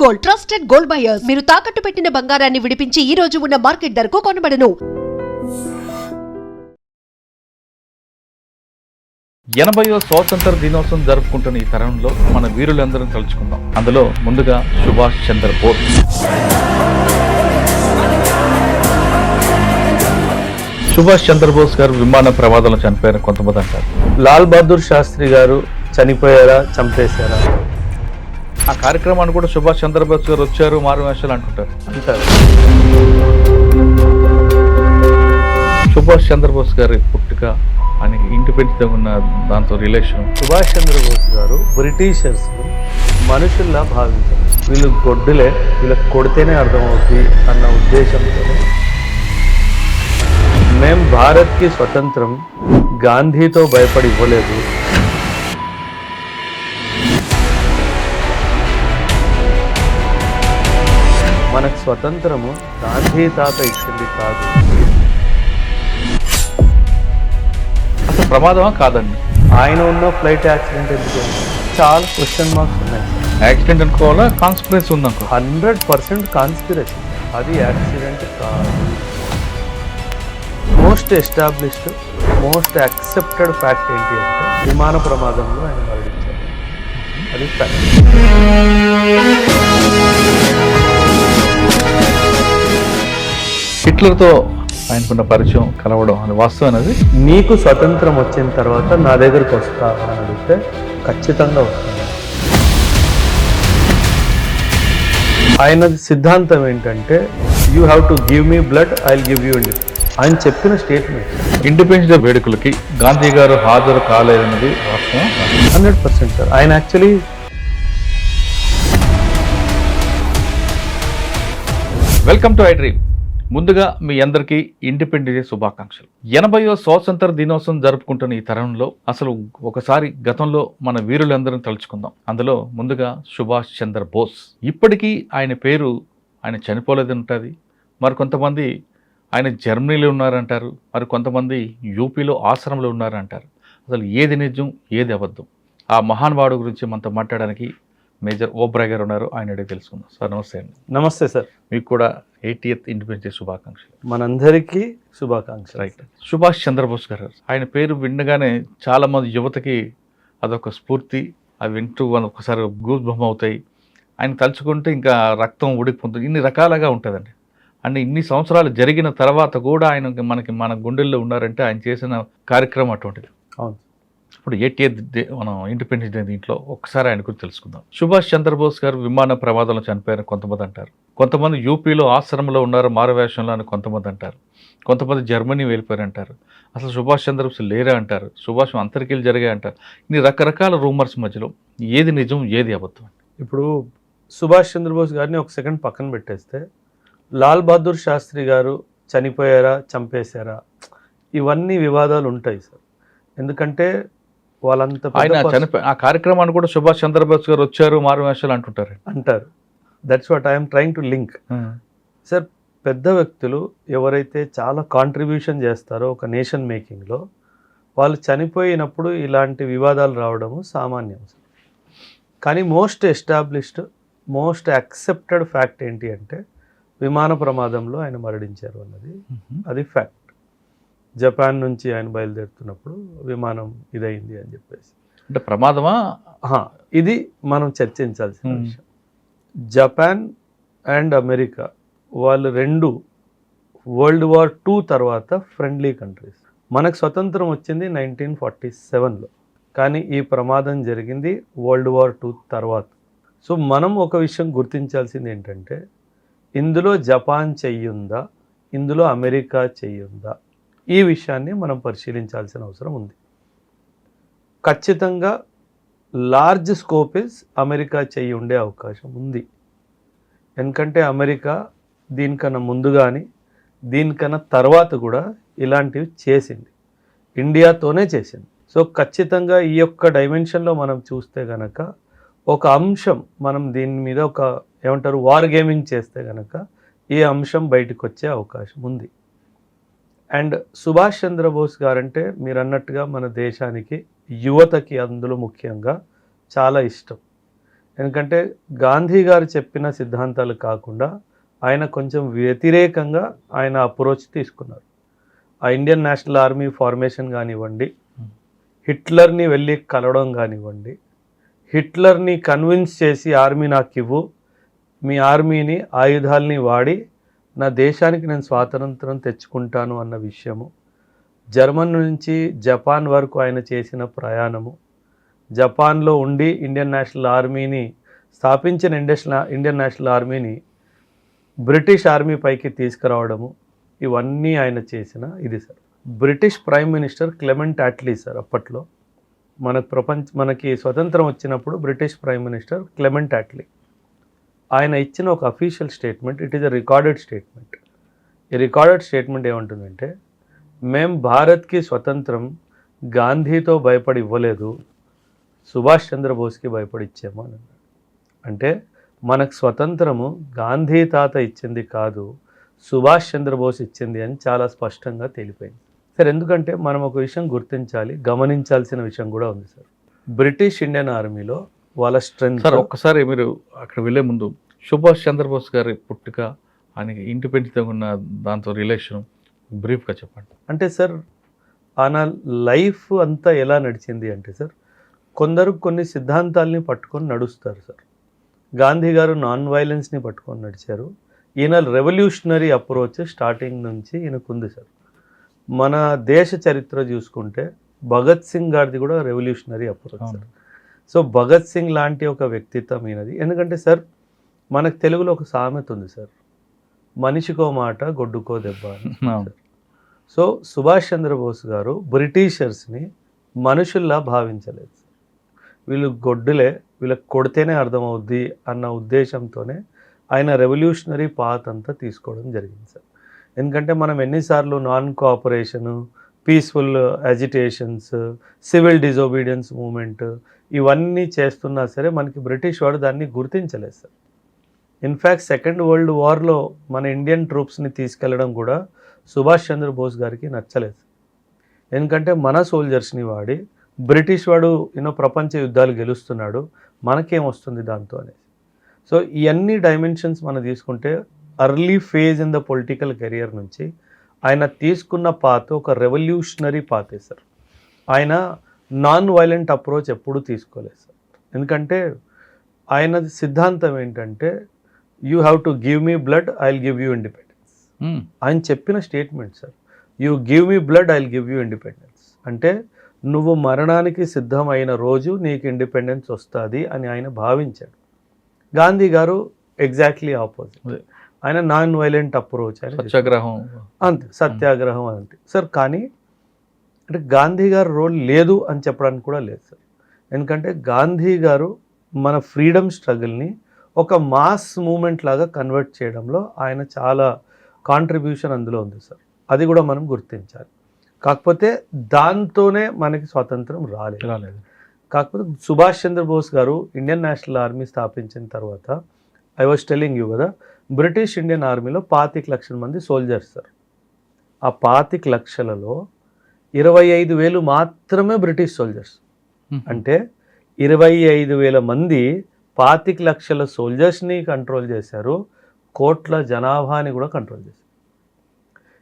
Gold, trusted gold buyers. మీరు తాకట్టు పెట్టిన బంగారాన్ని విడిపించి ఈ రోజు ఉన్న మార్కెట్ ధరకు కొనబడను. 80వ స్వాతంత్ర దినోత్సవం జరుపుకుంటున్న ఈ తరుణంలో మన వీరులందరం తలుచుకుందాం. అందులో ముందుగా సుభాష్ చంద్రబోస్. సుభాష్ చంద్రబోస్ గారు విమాన ప్రమాదంలో చనిపోయారు కొంతమంది అంటారు. లాల్ బహదూర్ శాస్త్రి గారు చనిపోయారా, చంపేశారా? ఆ కార్యక్రమాన్ని కూడా సుభాష్ చంద్రబోస్ గారు వచ్చారు మారువేషాలు అంటారు. సుభాష్ చంద్రబోస్ గారి పుట్టుక అని ఇండిపెండెంట్గా ఉన్న దాంతో రిలేషన్. సుభాష్ చంద్రబోస్ గారు బ్రిటిషర్స్ మనుషుల్లా భావించారు. వీళ్ళు గొడ్డులే, వీళ్ళకి కొడితేనే అర్థమవుతుంది అన్న ఉద్దేశంతో మేం భారత్కి స్వతంత్రం గాంధీతో భయపడి ఇవ్వలేదు, మనకు స్వతంత్రము గాంధీ తాత ఇచ్చింది కాదు. అసలు ప్రమాదమా కాదండి? ఆయన ఉన్న ఫ్లైట్ యాక్సిడెంట్ ఎందుకు? చాలా క్వశ్చన్ మార్క్స్ ఉన్నాయి. యాక్సిడెంట్ అనుకోవాలా, కాన్స్పిరసీ ఉందనుకో? 100% కాన్స్పిరసీ. అది యాక్సిడెంట్ కాదు. Most established, most accepted fact ఏంటి అంటే విమాన ప్రమాదంలో ఆయన మరణించారు. అది ఫ్యాక్ట్. హిట్లర్తో ఆయనకున్న పరిచయం, కలవడం అని వాస్తవం అనేది. నీకు స్వతంత్రం వచ్చిన తర్వాత నా దగ్గరికి వస్తావా అని అడిగితే ఖచ్చితంగా వస్తాను. ఆయన సిద్ధాంతం ఏంటంటే you have to give me blood, I will give you independence. ఆయన చెప్పిన స్టేట్మెంట్. ఇండిపెండెన్స్ డే వేడుకలకి గాంధీ గారు హాజరు కాలేదన్నది వాస్తవం. 100% సార్. ఆయన actually welcome to I dream. ముందుగా మీ అందరికీ ఇండిపెండెన్స్ డే శుభాకాంక్షలు. 80వ స్వాతంత్ర దినోత్సవం జరుపుకుంటున్న ఈ తరుణంలో అసలు ఒకసారి గతంలో మన వీరులందరం తలుచుకుందాం. అందులో ముందుగా సుభాష్ చంద్రబోస్. ఇప్పటికీ ఆయన పేరు, ఆయన చనిపోలేదు ఉంటుంది. మరి కొంతమంది ఆయన జర్మనీలో ఉన్నారంటారు, మరి కొంతమంది యూపీలో ఆశ్రమంలో ఉన్నారంటారు. అసలు ఏది నిజం, ఏది అబద్ధం? ఆ మహానుభావుడు గురించి మనతో మాట్లాడడానికి మేజర్ ఓబ్రాయ్ గారు ఉన్నారు. ఆయన అడిగి తెలుసుకుందాం. సార్ నమస్తే అండి. నమస్తే సార్. మీకు కూడా 80th ఇండిపెండెన్స్ డే శుభాకాంక్షలు. మనందరికీ శుభాకాంక్షలు. రైట్. సుభాష్ చంద్రబోస్ గారు ఆయన పేరు వినగానే చాలామంది యువతకి అదొక స్ఫూర్తి. అవి వింటూ ఒకసారి గూస్ బొమ్మ అవుతాయి. ఆయన తలుచుకుంటే ఇంకా రక్తం ఉడికిపోతుంది. ఇన్ని రకాలుగా ఉంటుందండి. అంటే ఇన్ని సంవత్సరాలు జరిగిన తర్వాత కూడా ఆయన మన గుండెల్లో ఉన్నారంటే ఆయన చేసిన కార్యక్రమం అటువంటిది. అవును. ఇప్పుడు 80th డే మనం ఇండిపెండెన్స్ డే దీంట్లో ఒకసారి ఆయన గురించి తెలుసుకుందాం. సుభాష్ చంద్రబోస్ గారు విమాన ప్రమాదంలో చనిపోయారని కొంతమంది అంటారు. కొంతమంది యూపీలో ఆశ్రమంలో ఉన్నారు మారువేషంలో అని కొంతమంది అంటారు. కొంతమంది జర్మనీ వెళ్ళిపోయారంటారు. అసలు సుభాష్ చంద్రబోస్ లేరా అంటారు. సుభాష్ అంతరికీలు జరిగాయి అంటారు. ఇన్ని రకరకాల రూమర్స్ మధ్యలో ఏది నిజం, ఏది అబద్ధం? ఇప్పుడు సుభాష్ చంద్రబోస్ గారిని ఒక సెకండ్ పక్కన పెట్టేస్తే లాల్ బహదూర్ శాస్త్రి గారు చనిపోయారా, చంపేశారా, ఇవన్నీ వివాదాలు ఉంటాయి సార్. ఎందుకంటే వాళ్ళంతా ఆయన చనిపోయి ఆ కార్యక్రమాన్ని కూడా సుభాష్ చంద్రబోస్ గారు వచ్చారు మారువేషాలు అంటారు. That's what I'm trying to link. Sir, పెద్ద వ్యక్తులు ఎవరైతే చాలా కాంట్రిబ్యూషన్ చేస్తారో ఒక నేషన్ మేకింగ్లో, వాళ్ళు చనిపోయినప్పుడు ఇలాంటి వివాదాలు రావడము సామాన్యం సార్. కానీ most established, most accepted fact ఏంటి అంటే విమాన ప్రమాదంలో ఆయన మరణించారు అన్నది. అది ఫ్యాక్ట్. జపాన్ నుంచి ఆయన బయలుదేరుతున్నప్పుడు విమానం ఇదైంది అని చెప్పేసి. అంటే ప్రమాదమా? ఇది మనం చర్చించాల్సిన విషయం. జపాన్ అండ్ అమెరికా వాళ్ళు రెండు వరల్డ్ వార్ II తర్వాత ఫ్రెండ్లీ కంట్రీస్. మనకు స్వతంత్రం వచ్చింది 1947లో, కానీ ఈ ప్రమాదం జరిగింది వరల్డ్ వార్ II తర్వాత. సో మనం ఒక విషయం గుర్తించాల్సింది ఏంటంటే ఇందులో జపాన్ చెయ్యుందా, ఇందులో అమెరికా చెయ్యుందా, ఈ విషయాన్ని మనం పరిశీలించాల్సిన అవసరం ఉంది. ఖచ్చితంగా లార్జ్ స్కోపేజ్ అమెరికా చెయ్యి ఉండే అవకాశం ఉంది. ఎందుకంటే అమెరికా దీనికన్నా ముందు కానీ దీనికన్నా తర్వాత కూడా ఇలాంటివి చేసింది, ఇండియాతోనే చేసింది. సో ఖచ్చితంగా ఈ యొక్క డైమెన్షన్లో మనం చూస్తే కనుక ఒక అంశం, మనం దీని మీద ఒక ఏమంటారు వార్ గేమింగ్ చేస్తే కనుక ఈ అంశం బయటకు వచ్చే అవకాశం ఉంది. అండ్ సుభాష్ చంద్రబోస్ గారంటే మీరు అన్నట్టుగా మన దేశానికి, యువతకి అందులో ముఖ్యంగా చాలా ఇష్టం. ఎందుకంటే గాంధీ గారు చెప్పిన సిద్ధాంతాలు కాకుండా ఆయన కొంచెం వ్యతిరేకంగా ఆయన అప్రోచ్ తీసుకున్నారు. ఆ ఇండియన్ నేషనల్ ఆర్మీ ఫార్మేషన్ కానివ్వండి, హిట్లర్ని వెళ్ళి కలవడం కానివ్వండి, హిట్లర్ని కన్విన్స్ చేసి ఆర్మీ నాకు ఇవ్వు, మీ ఆర్మీని ఆయుధాలని వాడి నా దేశానికి నేను స్వాతంత్రం తెచ్చుకుంటాను అన్న విషయము, జర్మన్ నుంచి జపాన్ వరకు ఆయన చేసిన ప్రయాణము, జపాన్లో ఉండి ఇండియన్ నేషనల్ ఆర్మీని స్థాపించిన ఇండియన్ నేషనల్ ఆర్మీని బ్రిటిష్ ఆర్మీ పైకి తీసుకురావడము, ఇవన్నీ ఆయన చేసిన ఇది sir. British prime minister Clement Atlee sir, అప్పట్లో మనకి స్వతంత్రం వచ్చినప్పుడు British prime minister Clement Atlee ఆయన ఇచ్చిన ఒక official statement, it is a recorded statement. ఈ రికార్డెడ్ స్టేట్మెంట్ ఏమంటుందంటే, మేము భారత్కి స్వతంత్రం గాంధీతో భయపడి ఇవ్వలేదు, సుభాష్ చంద్రబోస్కి భయపడి ఇచ్చాము అని అన్నాడు. అంటే మనకు స్వతంత్రము గాంధీ తాత ఇచ్చింది కాదు, సుభాష్ చంద్రబోస్ ఇచ్చింది అని చాలా స్పష్టంగా తేలిపోయింది సార్. ఎందుకంటే మనం ఒక విషయం గుర్తించాలి, గమనించాల్సిన విషయం కూడా ఉంది సార్. బ్రిటిష్ ఇండియన్ ఆర్మీలో వాళ్ళ స్ట్రెంగ్త్ సార్, ఒక్కసారి మీరు అక్కడ వెళ్ళే ముందు సుభాష్ చంద్రబోస్ గారి పుట్టుక, ఆయన ఇండిపెండెంట్గా ఉన్న దాంతో రిలేషన్ బ్రీఫ్గా చెప్పండి. అంటే సార్ ఆయన లైఫ్ అంతా ఎలా నడిచింది అంటే సార్, కొందరు కొన్ని సిద్ధాంతాలని పట్టుకొని నడుస్తారు సార్. గాంధీ గారు నాన్ వైలెన్స్ని పట్టుకొని నడిచారు. ఈయన రెవల్యూషనరీ అప్రోచ్ స్టార్టింగ్ నుంచి ఈయనకుంది సార్. మన దేశ చరిత్ర చూసుకుంటే భగత్ సింగ్ గారిది కూడా revolutionary approach sir. So Bhagat Singh లాంటి ఒక వ్యక్తిత్వం ఈయనది. ఎందుకంటే సార్ మనకు తెలుగులో ఒక సామెత ఉంది సార్, మనిషికో మాట గొడ్డుకో దెబ్బ అని. సో సుభాష్ చంద్రబోస్ గారు బ్రిటిషర్స్ని మనుషుల్లా భావించలేదు. వీళ్ళు గొడ్డులే, వీళ్ళకి కొడితేనే అర్థమవుద్ది అన్న ఉద్దేశంతోనే ఆయన రెవల్యూషనరీ పాత్ అంతా తీసుకోవడం జరిగింది సార్. ఎందుకంటే మనం ఎన్నిసార్లు non cooperation, peaceful agitations, civil disobedience movement ఇవన్నీ చేస్తున్నా సరే మనకి బ్రిటిష్ వాడు దాన్ని గుర్తించలేదు సార్. ఇన్ఫ్యాక్ట్ సెకండ్ వరల్డ్ వార్లో మన ఇండియన్ ట్రూప్స్ని తీసుకెళ్లడం కూడా సుభాష్ చంద్రబోస్ గారికి నచ్చలేదు. ఎందుకంటే మన సోల్జర్స్ని వాడి బ్రిటిష్ వాడు ప్రపంచ యుద్ధాలు గెలుస్తున్నాడు, మనకేం వస్తుంది దాంతో అనేది. సో ఇవన్నీ డైమెన్షన్స్ మనం తీసుకుంటే early phase in the political career నుంచి ఆయన తీసుకున్న పాత్ ఒక రెవల్యూషనరీ పాతే సార్. ఆయన నాన్ వైలెంట్ అప్రోచ్ ఎప్పుడూ తీసుకోలేదు సార్. ఎందుకంటే ఆయన సిద్ధాంతం ఏంటంటే, you have to give me blood, I will give you independence. ఆయన చెప్పిన statement sir, you give me blood, I will give you independence. అంటే నువ్వు మరణానికి సిద్ధమైన రోజు నీకు ఇండిపెండెన్స్ వస్తుంది అని ఆయన భావించాడు. గాంధీ గారు ఎగ్జాక్ట్లీ ఆపోజిట్. ఆయన నాన్ వైలెంట్ అప్రోచ్ అని, సత్యాగ్రహం అంతే, సత్యాగ్రహం అంతే సార్. కానీ అంటే గాంధీ గారు రోల్ లేదు అని చెప్పడానికి కూడా లేదు సార్. ఎందుకంటే గాంధీ గారు మన ఫ్రీడమ్ స్ట్రగుల్ని ఒక మాస్ మూమెంట్ లాగా కన్వర్ట్ చేయడంలో ఆయన చాలా కాంట్రిబ్యూషన్ అందులో ఉంది సార్. అది కూడా మనం గుర్తించాలి. కాకపోతే దాంతోనే మనకి స్వాతంత్రం రాలేదు. కాకపోతే సుభాష్ చంద్రబోస్ గారు ఇండియన్ నేషనల్ ఆర్మీ స్థాపించిన తర్వాత, ఐ వాజ్ టెలింగ్ యూ కదా, బ్రిటిష్ ఇండియన్ ఆర్మీలో 25 లక్షల మంది సోల్జర్స్ సార్. ఆ 25 లక్షలలో 25,000 మాత్రమే బ్రిటిష్ సోల్జర్స్. అంటే 25,000 మంది 25 లక్షల సోల్జర్స్ని కంట్రోల్ చేశారు, కోట్ల జనాభాని కూడా కంట్రోల్ చేశారు.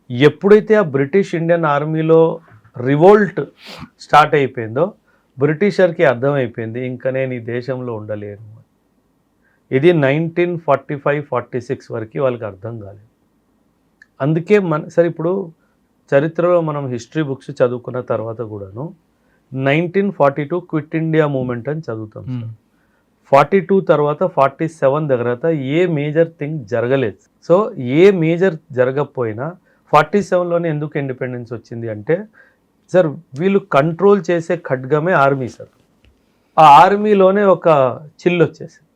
ఎప్పుడైతే ఆ బ్రిటిష్ ఇండియన్ ఆర్మీలో రివోల్ట్ స్టార్ట్ అయిపోయిందో బ్రిటిషర్కి అర్థమైపోయింది, ఇంకా నేను ఈ దేశంలో ఉండలేను. ఇది 1945-46 వరకు వాళ్ళకి అర్థం కాలేదు. అందుకే సరే ఇప్పుడు చరిత్రలో మనం హిస్టరీ బుక్స్ చదువుకున్న తర్వాత కూడాను 1942 క్విట్ ఇండియా మూమెంట్ అని చదువుతాం. 42 తర్వాత 47 దగ్గర ఏ మేజర్ థింగ్ జరగలేదు. సో ఏ మేజర్ జరగకపోయినా 47లోనే ఎందుకు ఇండిపెండెన్స్ వచ్చింది అంటే సార్, వీళ్ళు కంట్రోల్ చేసే ఖడ్గమే ఆర్మీ సార్. ఆ ఆర్మీలోనే ఒక చిల్లు వచ్చేసింది.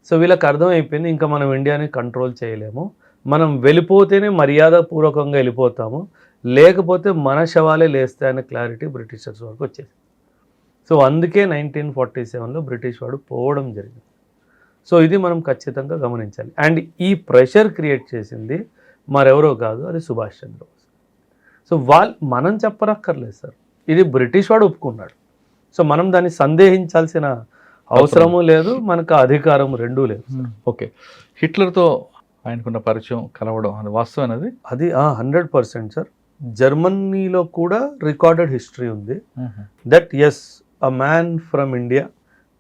సో వీళ్ళకి అర్థమైపోయింది, ఇంకా మనం ఇండియాని కంట్రోల్ చేయలేము, మనం వెళ్ళిపోతేనే మర్యాదపూర్వకంగా వెళ్ళిపోతాము, లేకపోతే మన శవాలే లేస్తాయనే క్లారిటీ బ్రిటిషర్స్ వరకు వచ్చేసింది. సో అందుకే 1947లో బ్రిటిష్ వాడు పోవడం జరిగింది. సో ఇది మనం ఖచ్చితంగా గమనించాలి. అండ్ ఈ ప్రెషర్ క్రియేట్ చేసింది మరెవరో కాదు, అది సుభాష్ చంద్రబోస్. సో మనం చెప్పనక్కర్లేదు సార్, ఇది బ్రిటిష్ వాడు ఒప్పుకున్నాడు. సో మనం దాన్ని సందేహించాల్సిన అవసరము లేదు, మనకు అధికారం రెండూ లేదు. ఓకే. హిట్లర్తో ఆయనకున్న పరిచయం కలవడం అది వాస్తవం అది. అది 100% సార్. జర్మనీలో కూడా రికార్డెడ్ హిస్టరీ ఉంది that as a man from India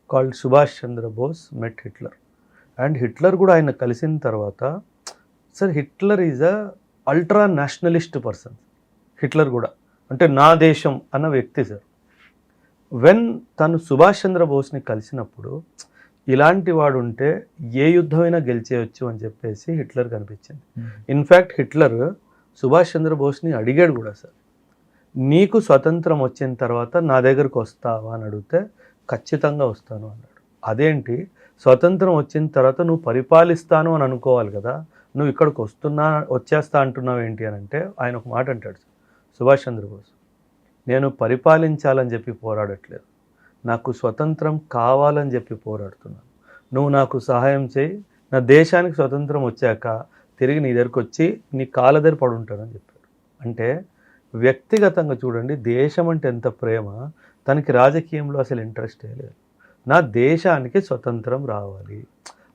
called Subhash Chandra Bose met Hitler. And Hitler కూడా ఆయన కలిసిన తర్వాత sir, Hitler is a ultra nationalist person. Hitler కూడా అంటే నా దేశం అన్న వ్యక్తి సార్. వెన్ తను సుభాష్ చంద్ర బోస్ని కలిసినప్పుడు ఇలాంటి వాడు ఉంటే ఏ యుద్ధమైనా గెలిచేయచ్చు అని చెప్పేసి హిట్లర్ కనిపించింది. ఇన్ఫ్యాక్ట్ హిట్లర్ సుభాష్ చంద్ర బోస్ని అడిగాడు కూడా సార్, నీకు స్వతంత్రం వచ్చిన తర్వాత నా దగ్గరకు వస్తావా అని అడిగితే ఖచ్చితంగా వస్తాను అన్నాడు. అదేంటి, స్వతంత్రం వచ్చిన తర్వాత నువ్వు పరిపాలిస్తాను అని అనుకోవాలి కదా, నువ్వు ఇక్కడికి వచ్చేస్తా అంటున్నావు ఏంటి అని అంటే ఆయన ఒక మాట అంటాడు సార్, సుభాష్ చంద్రబోస్, నేను పరిపాలించాలని చెప్పి పోరాడట్లేదు, నాకు స్వతంత్రం కావాలని చెప్పి పోరాడుతున్నాను. నువ్వు నాకు సహాయం చేయి, నా దేశానికి స్వతంత్రం వచ్చాక తిరిగి నీ దగ్గరికి వచ్చి నీ కాళ్ళ దగ్గర పడుంటానని చెప్పాడు. అంటే వ్యక్తిగతంగా చూడండి, దేశం అంటే ఎంత ప్రేమ, తనకి రాజకీయంలో అసలు ఇంట్రెస్ట్ లేదు. నా దేశానికి స్వతంత్రం రావాలి,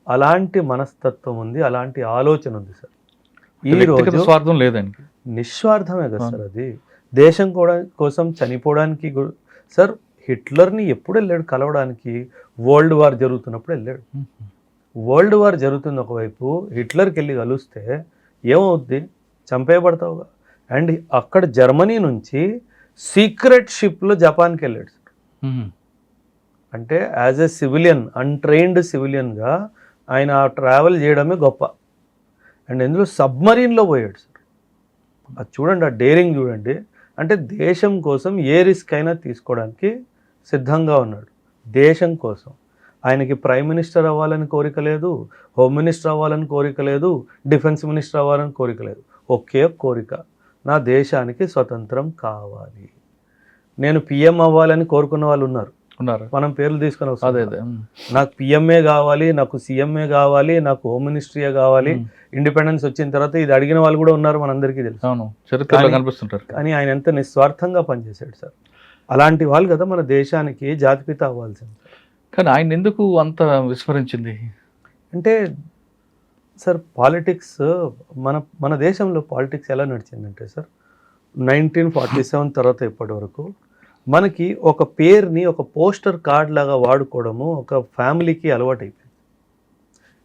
అలాంటి మనస్తత్వం ఉంది, అలాంటి ఆలోచన ఉంది సార్. ఈ రోజు స్వార్థం లేదండి, నిస్వార్థమే కదా సార్. అది దేశం కూడా కోసం చనిపోవడానికి సార్. హిట్లర్ని ఎప్పుడు వెళ్ళాడు కలవడానికి? వరల్డ్ వార్ జరుగుతున్నప్పుడు వెళ్ళాడు. వరల్డ్ వార్ జరుగుతుంది ఒకవైపు, హిట్లర్కి వెళ్ళి కలిస్తే ఏమవుద్ది? చంపేయబడతావుగా. అండ్ అక్కడ జర్మనీ నుంచి సీక్రెట్ షిప్లో జపాన్కి వెళ్ళాడు సార్. అంటే యాజ్ ఎ సివిలియన్, అన్ట్రైన్డ్ సివిలియన్గా ఆయన ట్రావెల్ చేయడమే గొప్ప. అండ్ ఇందులో సబ్మరీన్లో పోయాడు సార్. అది చూడండి, ఆ డేరింగ్ చూడండి. అంటే దేశం కోసం ఏ రిస్క్ అయినా తీసుకోవడానికి సిద్ధంగా ఉన్నాడు. దేశం కోసం. ఆయనకి ప్రైమ్ మినిస్టర్ అవ్వాలని కోరిక లేదు, హోమ్ మినిస్టర్ అవ్వాలని కోరిక లేదు, డిఫెన్స్ మినిస్టర్ అవ్వాలని కోరిక లేదు. ఒకే కోరిక, నా దేశానికి స్వతంత్రం కావాలి. నేను పిఎం అవ్వాలని కోరుకున్న వాళ్ళు ఉన్నారు, మనం పేర్లు తీసుకొని వస్తాం. నాకు పిఎంఏ కావాలి, నాకు సీఎంఏ కావాలి, నాకు హోమ్ మినిస్ట్రీయే కావాలి. ఇండిపెండెన్స్ వచ్చిన తర్వాత ఇది అడిగిన వాళ్ళు కూడా ఉన్నారు, మనందరికీ తెలుసు. కనిపిస్తుంటారు. కానీ ఆయన ఎంత నిస్వార్థంగా పనిచేశాడు సార్. అలాంటి వాళ్ళు కదా మన దేశానికి జాతిపిత అవ్వాల్సింది. కానీ ఆయన ఎందుకు అంత విస్మరించింది అంటే సార్, పాలిటిక్స్ మన దేశంలో పాలిటిక్స్ ఎలా నడిచిందంటే సార్, 1947 తర్వాత ఇప్పటి వరకు మనకి ఒక పేరుని ఒక పోస్టర్ కార్డ్ లాగా వాడుకోవడము ఒక ఫ్యామిలీకి అలవాటైపోయింది.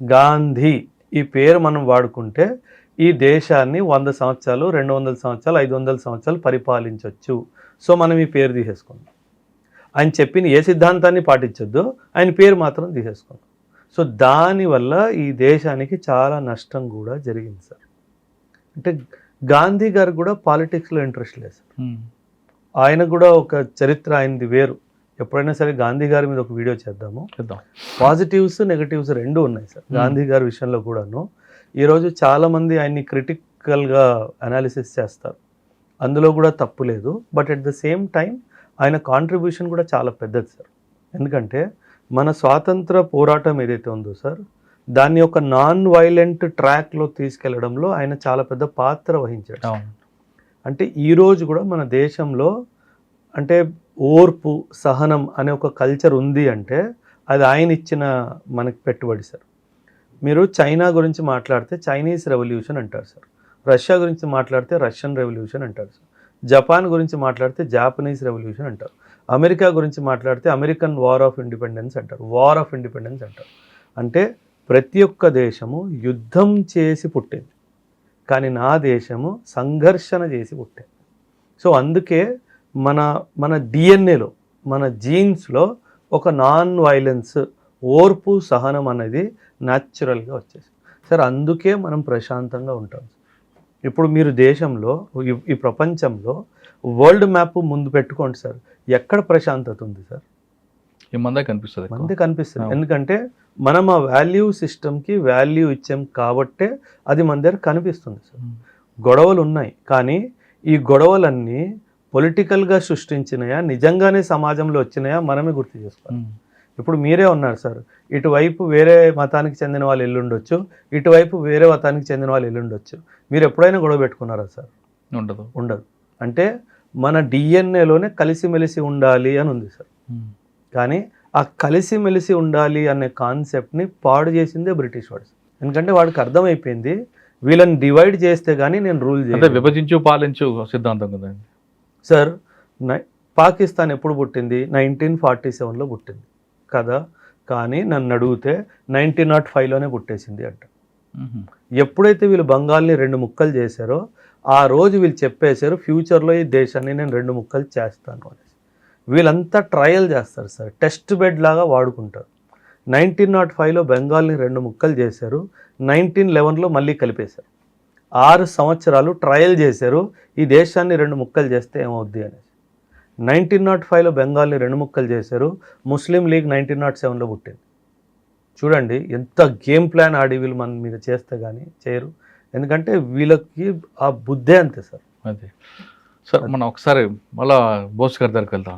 గాంధీ ఈ పేరు మనం వాడుకుంటే ఈ దేశాన్ని 100 సంవత్సరాలు, 200 సంవత్సరాలు, 500 సంవత్సరాలు పరిపాలించవచ్చు. సో మనం ఈ పేరు తీసేసుకున్నాం. ఆయన చెప్పిన ఏ సిద్ధాంతాన్ని పాటించొద్దు, ఆయన పేరు మాత్రం తీసేసుకున్నాం. సో దానివల్ల ఈ దేశానికి చాలా నష్టం కూడా జరిగింది సార్. అంటే గాంధీ గారు కూడా పాలిటిక్స్లో ఇంట్రెస్ట్ లేదు సార్. ఆయన కూడా ఒక చరిత్ర ఆయనది వేరు. ఎప్పుడైనా సరే గాంధీ గారి మీద ఒక వీడియో చేద్దాము. పాజిటివ్స్ నెగటివ్స్ రెండూ ఉన్నాయి సార్ గాంధీ గారి విషయంలో కూడాను. ఈరోజు చాలామంది ఆయన్ని క్రిటికల్గా అనాలిసిస్ చేస్తారు, అందులో కూడా తప్పు లేదు. But at the same time ఆయన కాంట్రిబ్యూషన్ కూడా చాలా పెద్దది సార్. ఎందుకంటే మన స్వాతంత్ర పోరాటం ఏదైతే ఉందో సార్, దాన్ని ఒక నాన్ వైలెంట్ ట్రాక్లో తీసుకెళ్లడంలో ఆయన చాలా పెద్ద పాత్ర వహించాడు. అంటే ఈరోజు కూడా మన దేశంలో అంటే ఓర్పు, సహనం అనే ఒక కల్చర్ ఉంది అంటే అది ఆయన ఇచ్చిన మనకి పెట్టుబడి సార్. మీరు చైనా గురించి మాట్లాడితే చైనీస్ రెవల్యూషన్ అంటారు సార్, రష్యా గురించి మాట్లాడితే రష్యన్ రెవల్యూషన్ అంటారు సార్, జపాన్ గురించి మాట్లాడితే జాపనీస్ రెవల్యూషన్ అంటారు, అమెరికా గురించి మాట్లాడితే అమెరికన్ వార్ ఆఫ్ ఇండిపెండెన్స్ అంటారు, వార్ ఆఫ్ ఇండిపెండెన్స్ అంటారు. అంటే ప్రతి ఒక్క దేశము యుద్ధం చేసి పుట్టింది, కానీ నా దేశము సంఘర్షణ చేసి పుట్టింది. సో అందుకే మన డిఎన్ఏలో, మన జీన్స్లో ఒక నాన్ వైలెన్స్, ఓర్పు, సహనం అనేది న్యాచురల్గా వచ్చేసి సార్. అందుకే మనం ప్రశాంతంగా ఉంటాం. ఇప్పుడు మీరు దేశంలో, ఈ ప్రపంచంలో వరల్డ్ మ్యాప్ ముందు పెట్టుకోండి సార్, ఎక్కడ ప్రశాంతత ఉంది సార్? మందే కనిపిస్తుంది. ఎందుకంటే మనం ఆ వాల్యూ సిస్టమ్కి వాల్యూ ఇచ్చాం కాబట్టే అది మన దగ్గర కనిపిస్తుంది సార్. గొడవలు ఉన్నాయి, కానీ ఈ గొడవలన్నీ పొలిటికల్గా సృష్టించినాయా, నిజంగానే సమాజంలో వచ్చినాయా మనమే గుర్తు చేసుకోవాలి. ఇప్పుడు మీరే ఉన్నారు సార్, ఇటువైపు వేరే మతానికి చెందిన వాళ్ళు ఎల్లుండొచ్చు, ఇటువైపు వేరే మతానికి చెందిన వాళ్ళు ఎల్లుండొచ్చు. మీరు ఎప్పుడైనా గొడవ పెట్టుకున్నారా సార్? ఉండదు. అంటే మన డిఎన్ఏలోనే కలిసిమెలిసి ఉండాలి అని ఉంది సార్. కానీ ఆ కలిసిమెలిసి ఉండాలి అనే కాన్సెప్ట్ని పాడు చేసిందే బ్రిటిష్ వాడు. ఎందుకంటే వాడికి అర్థమైపోయింది వీళ్ళని డివైడ్ చేస్తే కానీ నేను రూల్ అంటే చేయను. విభజించు పాలించు సిద్ధాంతం కదండి. సార్ పాకిస్తాన్ ఎప్పుడు పుట్టింది? 1947లో పుట్టింది కదా. కానీ నన్ను అడిగితే 1905లోనే పుట్టేసింది అంట. ఎప్పుడైతే వీళ్ళు బెంగాల్ని 2 ముక్కలు చేశారో ఆ రోజు వీళ్ళు చెప్పేశారు ఫ్యూచర్లో ఈ దేశాన్ని నేను 2 ముక్కలు చేస్తాను అనేసి. వీళ్ళంతా ట్రయల్ చేస్తారు సార్, టెస్ట్ బెడ్ లాగా వాడుకుంటారు. 1905లో బెంగాల్ని 2 ముక్కలు చేశారు, 1911లో మళ్ళీ కలిపేశారు. 6 సంవత్సరాలు ట్రయల్ చేశారు ఈ దేశాన్ని 2 ముక్కలు చేస్తే ఏమవుద్ది అనేసి. 1905లో బెంగాల్ని 2 ముక్కలు చేశారు, ముస్లిం లీగ్ 1907లో పుట్టింది. చూడండి ఎంత గేమ్ ప్లాన్ ఆడి వీళ్ళు మన మీద చేస్తే కానీ చేయరు. ఎందుకంటే వీళ్ళకి ఆ బుద్ధే అంతే సార్. అదే సార్, మనం ఒకసారి మళ్ళా బోస్ గారి దగ్గరికి వెళ్దాం.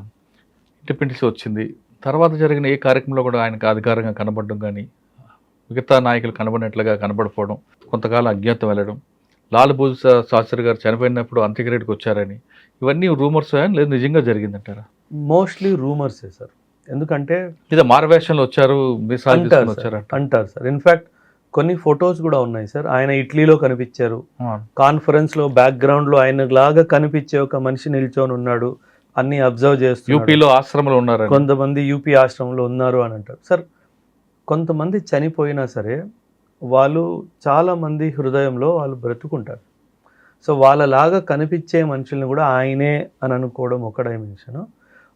ఇండిపెండెన్స్ వచ్చింది తర్వాత జరిగిన ఏ కార్యక్రమంలో కూడా ఆయనకు అధికారంగా కనబడడం కానీ, మిగతా నాయకులు కనబడినట్లుగా కనబడిపోవడం, కొంతకాలం అజ్ఞాతం వెళ్ళడం, లాల్ బహదూర్ శాస్త్రి గారు చనిపోయినప్పుడు అంత్యక్రియకు వచ్చారని, ఇవన్నీ రూమర్స్ లేదు నిజంగా జరిగిందంటారా? Mostly రూమర్సే sir. ఎందుకంటే లేదా మారవేషంలో వచ్చారు అంటారు సార్. ఇన్ఫ్యాక్ట్ కొన్ని ఫొటోస్ కూడా ఉన్నాయి సార్. ఆయన ఇటలీలో కనిపించారు, కాన్ఫరెన్స్లో బ్యాక్గ్రౌండ్లో ఆయన లాగా కనిపించే ఒక మనిషి నిల్చొని ఉన్నాడు, అన్ని అబ్జర్వ్ చేస్తూ యూపీలో ఆశ్రమంలో ఉన్నారు, కొంతమంది యూపీ ఆశ్రమంలో ఉన్నారు అని అంటారు సార్. కొంతమంది చనిపోయినా సరే వాళ్ళు చాలామంది హృదయంలో వాళ్ళు బ్రతుకుంటారు. సో వాళ్ళలాగా కనిపించే మనుషుల్ని కూడా ఆయనే అని అనుకోవడం ఒక డైమెన్షన్.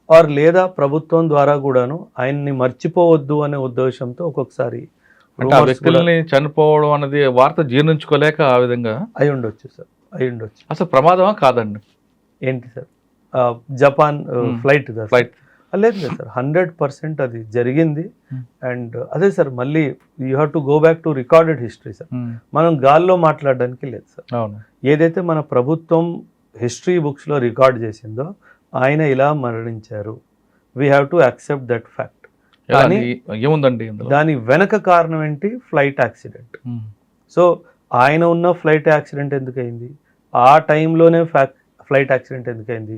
ఆర్ లేదా ప్రభుత్వం ద్వారా కూడాను ఆయన్ని మర్చిపోవద్దు అనే ఉద్దేశంతో ఒక్కొక్కసారి వ్యక్తుల్ని చనిపోవడం అనేది వార్త జీర్ణించుకోలేక ఆ విధంగా అయి ఉండొచ్చు సార్, అయి ఉండొచ్చు. అసలు ప్రమాదమా కాదండి? ఏంటి సార్ జపాన్ ఫ్లైట్ ఫ్లైట్ లేదు కదా సార్, 100% అది జరిగింది. అండ్ అదే సార్ మళ్ళీ you have to go back to recorded history sir. మనం గాల్లో మాట్లాడడానికి లేదు సార్. అవును, ఏదైతే మన ప్రభుత్వం హిస్టరీ బుక్స్లో రికార్డ్ చేసిందో ఆయన ఇలా మరణించారు, we have to accept that fact. కానీ ఏముందండి దాని వెనక కారణం ఏంటి? Flight accident. సో ఆయన ఉన్న ఫ్లైట్ యాక్సిడెంట్ ఎందుకయింది, ఆ టైంలోనే ఫ్లైట్ యాక్సిడెంట్ ఎందుకయింది,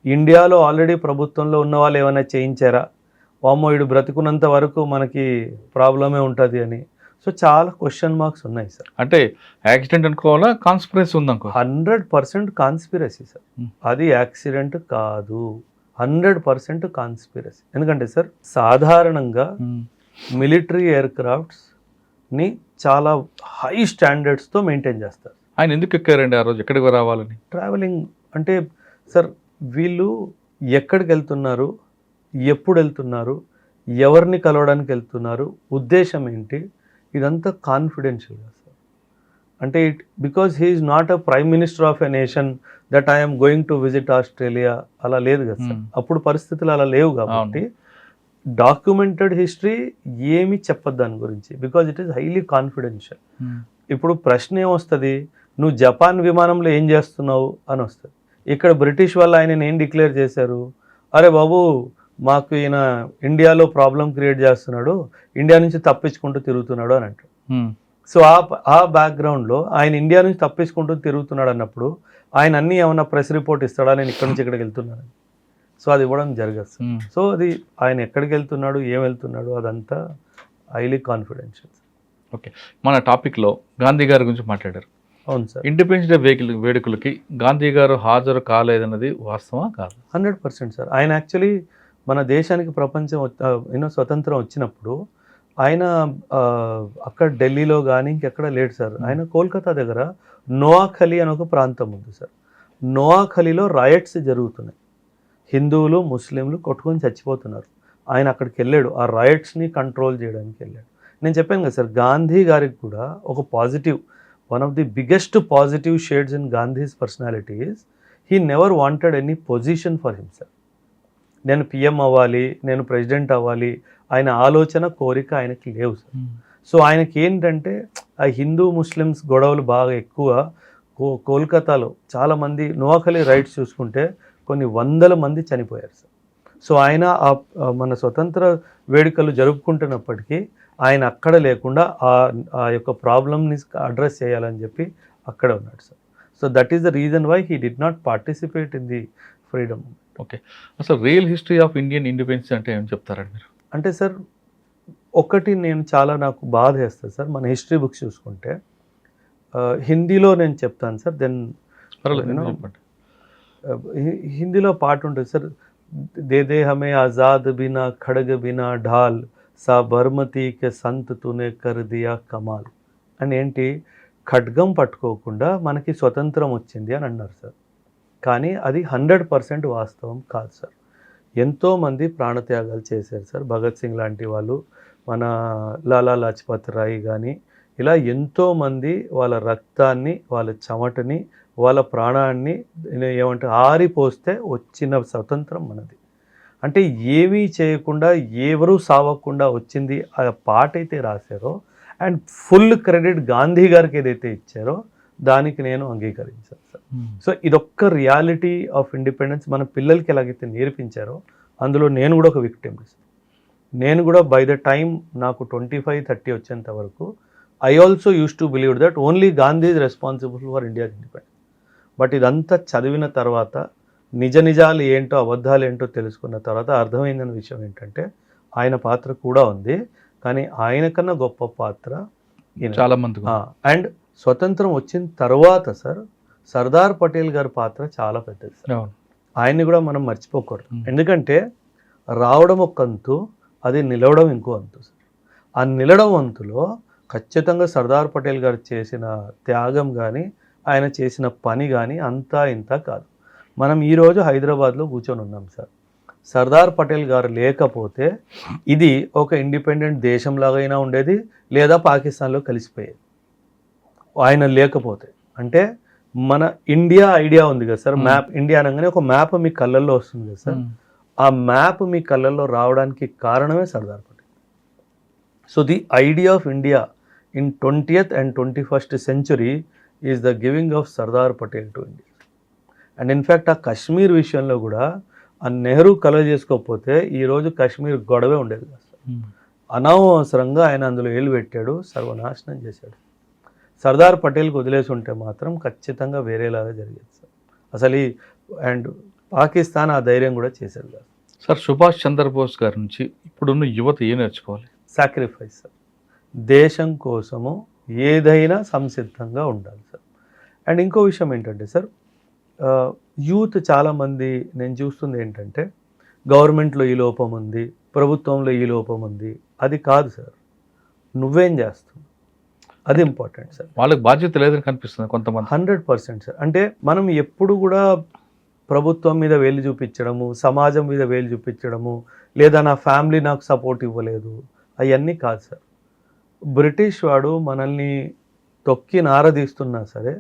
ఇండియాలో ఆల్రెడీ ప్రభుత్వంలో ఉన్న వాళ్ళు ఏమైనా చేయించారా, వామ్మో వీడు బ్రతుకున్నంత వరకు మనకి ప్రాబ్లమే ఉంటుంది అని. సో చాలా క్వశ్చన్ మార్క్స్ ఉన్నాయి సార్. అంటే యాక్సిడెంట్ అనుకోవాలా, కాన్స్పిరసీ ఉందనుకో? 100% కాన్స్పిరసీ సార్. అది యాక్సిడెంట్ కాదు, 100% కాన్స్పిరసీ. ఎందుకంటే సార్ సాధారణంగా మిలిటరీ ఎయిర్క్రాఫ్ట్స్ని చాలా హై స్టాండర్డ్స్తో మెయింటైన్ చేస్తారు. ఆయన ఎందుకు ఎక్కారండి ఆ రోజు, ఎక్కడికి రావాలని? ట్రావెలింగ్ అంటే సార్ వీళ్ళు ఎక్కడికి వెళ్తున్నారు, ఎప్పుడు వెళ్తున్నారు, ఎవరిని కలవడానికి వెళ్తున్నారు, ఉద్దేశం ఏంటి, ఇదంతా కాన్ఫిడెన్షియల్గా సార్. అంటే because he is not a prime minister of a nation that I'm going to visit Australia అలా లేదు కదా సార్. అప్పుడు పరిస్థితులు అలా లేవు కాబట్టి డాక్యుమెంటెడ్ హిస్టరీ ఏమి చెప్పదు దాని గురించి, because it is highly confidential. ఇప్పుడు ప్రశ్న ఏమొస్తుంది, నువ్వు జపాన్ విమానంలో ఏం చేస్తున్నావు అని వస్తుంది. ఇక్కడ బ్రిటిష్ వాళ్ళు ఆయన ఏం డిక్లేర్ చేశారు, అరే బాబు మాకు ఈయన ఇండియాలో ప్రాబ్లం క్రియేట్ చేస్తున్నాడు, ఇండియా నుంచి తప్పించుకుంటూ తిరుగుతున్నాడు అని అంటారు. సో ఆ బ్యాక్గ్రౌండ్లో ఆయన ఇండియా నుంచి తప్పించుకుంటూ తిరుగుతున్నాడు అన్నప్పుడు ఆయన అన్నీ ఏమన్నా ప్రెస్ రిపోర్ట్ ఇస్తాడా నేను ఇక్కడి నుంచి ఇక్కడికి వెళ్తున్నాను? సో అది ఇవ్వడం జరగదు. సో అది ఆయన ఎక్కడికి వెళ్తున్నాడు, ఏం వెళ్తున్నాడు, అదంతా హైలీ కాన్ఫిడెన్షియల్. ఓకే, మన టాపిక్లో గాంధీ గారి గురించి మాట్లాడారు. అవును సార్. ఇండిపెండెన్స్ డే వేడుకలకి గాంధీ గారు హాజరు కాలేదన్నది వాస్తవా కాదు? 100% సార్. ఆయన యాక్చువల్లీ మన దేశానికి ప్రపంచం స్వతంత్రం వచ్చినప్పుడు ఆయన అక్కడ ఢిల్లీలో కానీ ఇంకెక్కడ లేడు సార్. ఆయన కోల్కతా దగ్గర నోవాఖలీ అని ఒక ప్రాంతం ఉంది సార్. నోవాఖలీలో రాయట్స్ జరుగుతున్నాయి, హిందువులు ముస్లింలు కొట్టుకొని చచ్చిపోతున్నారు. ఆయన అక్కడికి వెళ్ళాడు, ఆ రాయట్స్ని కంట్రోల్ చేయడానికి వెళ్ళాడు. నేను చెప్పాను కదా సార్, గాంధీ గారికి కూడా ఒక positive, one of the biggest positive shades in Gandhi's personality is he never wanted any position for himself. నేను పిఎం అవ్వాలి, నేను ప్రెసిడెంట్ అవ్వాలి, ఆయన ఆలోచన కోరిక ఆయనకి లేవు సార్. సో ఆయనకి ఏంటంటే ఆ హిందూ ముస్లిమ్స్ గొడవలు బాగా ఎక్కువ. కోల్కతాలో చాలామంది నోవాఖలీ రైట్స్ చూసుకుంటే కొన్ని 100 మంది చనిపోయారు సార్. సో ఆయన మన స్వతంత్ర వేడుకలు జరుపుకుంటున్నప్పటికీ ఆయన అక్కడ లేకుండా ఆ యొక్క ప్రాబ్లమ్ని అడ్రస్ చేయాలని చెప్పి అక్కడ ఉన్నాడు sir. So that is the reason why he did not participate in the freedom. Okay, అసలు real history of Indian independence అంటే ఏం చెప్తారండి మీరు? అంటే సార్ ఒకటి నేను చాలా నాకు బాధ వేస్తుంది సార్, మన హిస్టరీ బుక్స్ చూసుకుంటే హిందీలో నేను చెప్తాను సార్, దెన్ చెప్పండి. హిందీలో పాట ఉంటుంది sir, they they హమే Azad Bina ఖడ్గ బినా ఢాల్ సా బర్మతి కే సంత్ తునే కర్ దియా కమాల్ అని. ఏంటి, ఖడ్గం పట్టుకోకుండా మనకి స్వతంత్రం వచ్చింది అని అన్నారు సార్. కానీ అది 100% వాస్తవం కాదు సార్. ఎంతోమంది ప్రాణత్యాగాలు చేశారు సార్, భగత్ సింగ్ లాంటి వాళ్ళు, మన లాలా లాజ్పత్ రాయ్ కానీ, ఇలా ఎంతోమంది వాళ్ళ రక్తాన్ని, వాళ్ళ చెమటని, వాళ్ళ ప్రాణాన్ని ఏమంటారు ఆరిపోస్తే వచ్చిన స్వతంత్రం మనది. అంటే ఏమీ చేయకుండా ఎవరూ సావకుండా వచ్చింది ఆ పాట అయితే రాశారో, అండ్ ఫుల్ క్రెడిట్ గాంధీ గారికి ఏదైతే ఇచ్చారో దానికి నేను అంగీకరించాను సార్. సో ఇదొక్క రియాలిటీ ఆఫ్ ఇండిపెండెన్స్ మన పిల్లలకి ఎలాగైతే నేర్పించారో అందులో నేను కూడా ఒక విక్టిమ్. నేను కూడా బై ద టైం నాకు 25-30 వచ్చేంత వరకు I also use to believe that only Gandhi is responsible for India's independence. But ఇదంతా చదివిన తర్వాత నిజ నిజాలు ఏంటో అబద్ధాలు ఏంటో తెలుసుకున్న తర్వాత అర్థమైందన్న విషయం ఏంటంటే ఆయన పాత్ర కూడా ఉంది, కానీ ఆయన కన్నా గొప్ప పాత్ర చాలా మంది. అండ్ స్వతంత్రం వచ్చిన తర్వాత సార్ సర్దార్ పటేల్ గారి పాత్ర చాలా పెద్దది సార్. ఆయన్ని కూడా మనం మర్చిపోకూడదు. ఎందుకంటే రావడం ఒక అంతు, అది నిలవడం ఇంకో అంతు సార్. ఆ నిలవడం అంతులో ఖచ్చితంగా సర్దార్ పటేల్ గారు చేసిన త్యాగం కానీ ఆయన చేసిన పని కానీ అంతా ఇంత కాదు. మనం ఈరోజు హైదరాబాద్లో కూర్చొని ఉన్నాం సార్. సర్దార్ పటేల్ గారు లేకపోతే ఇది ఒక ఇండిపెండెంట్ దేశంలాగైనా ఉండేది, లేదా పాకిస్తాన్లో కలిసిపోయేది. ఆయన లేకపోతే అంటే మన ఇండియా ఐడియా ఉంది కదా సార్, మ్యాప్ ఇండియా అనగానే ఒక మ్యాప్ మీ కళ్ళల్లో వస్తుంది కదా సార్. ఆ మ్యాప్ మీ కళ్ళల్లో రావడానికి కారణమే Sardar Patel. So the idea of India in 20th and 21st century is the giving of Sardar Patel to India. And in fact ఆ కశ్మీర్ విషయంలో కూడా ఆ నెహ్రూ కలవ చేసుకోకపోతే ఈరోజు కశ్మీర్ గొడవే ఉండేది కదా సార్. అనవసరంగా ఆయన అందులో ఏలు పెట్టాడు, సర్వనాశనం చేశాడు. సర్దార్ పటేల్కి వదిలేసి ఉంటే మాత్రం ఖచ్చితంగా వేరేలాగా జరిగేది సార్. అసలు ఈ అండ్ పాకిస్తాన్ ఆ ధైర్యం కూడా చేశారు కాదు సార్. సుభాష్ చంద్రబోస్ గారి నుంచి ఇప్పుడున్న యువత ఏం నేర్చుకోవాలి? Sacrifice sir. దేశం కోసము ఏదైనా సంసిద్ధంగా ఉండాలి సార్. అండ్ ఇంకో విషయం ఏంటంటే సార్, యూత్ చాలామంది నేను చూస్తుంది ఏంటంటే గవర్నమెంట్లో ఈ లోపం ఉంది, ప్రభుత్వంలో ఈ లోపం ఉంది. అది కాదు సార్, నువ్వేం చేస్తున్నావు అది ఇంపార్టెంట్ సార్. వాళ్ళకి బాధ్యత లేదని కనిపిస్తుంది కొంతమంది. 100% సార్. అంటే మనం ఎప్పుడు కూడా ప్రభుత్వం మీద వేలు చూపించడము, సమాజం మీద వేలు చూపించడము, లేదా నా ఫ్యామిలీ నాకు సపోర్ట్ ఇవ్వలేదు, అవన్నీ కాదు సార్. బ్రిటిష్ వాడు మనల్ని తొక్కి నారదీస్తున్నా సరే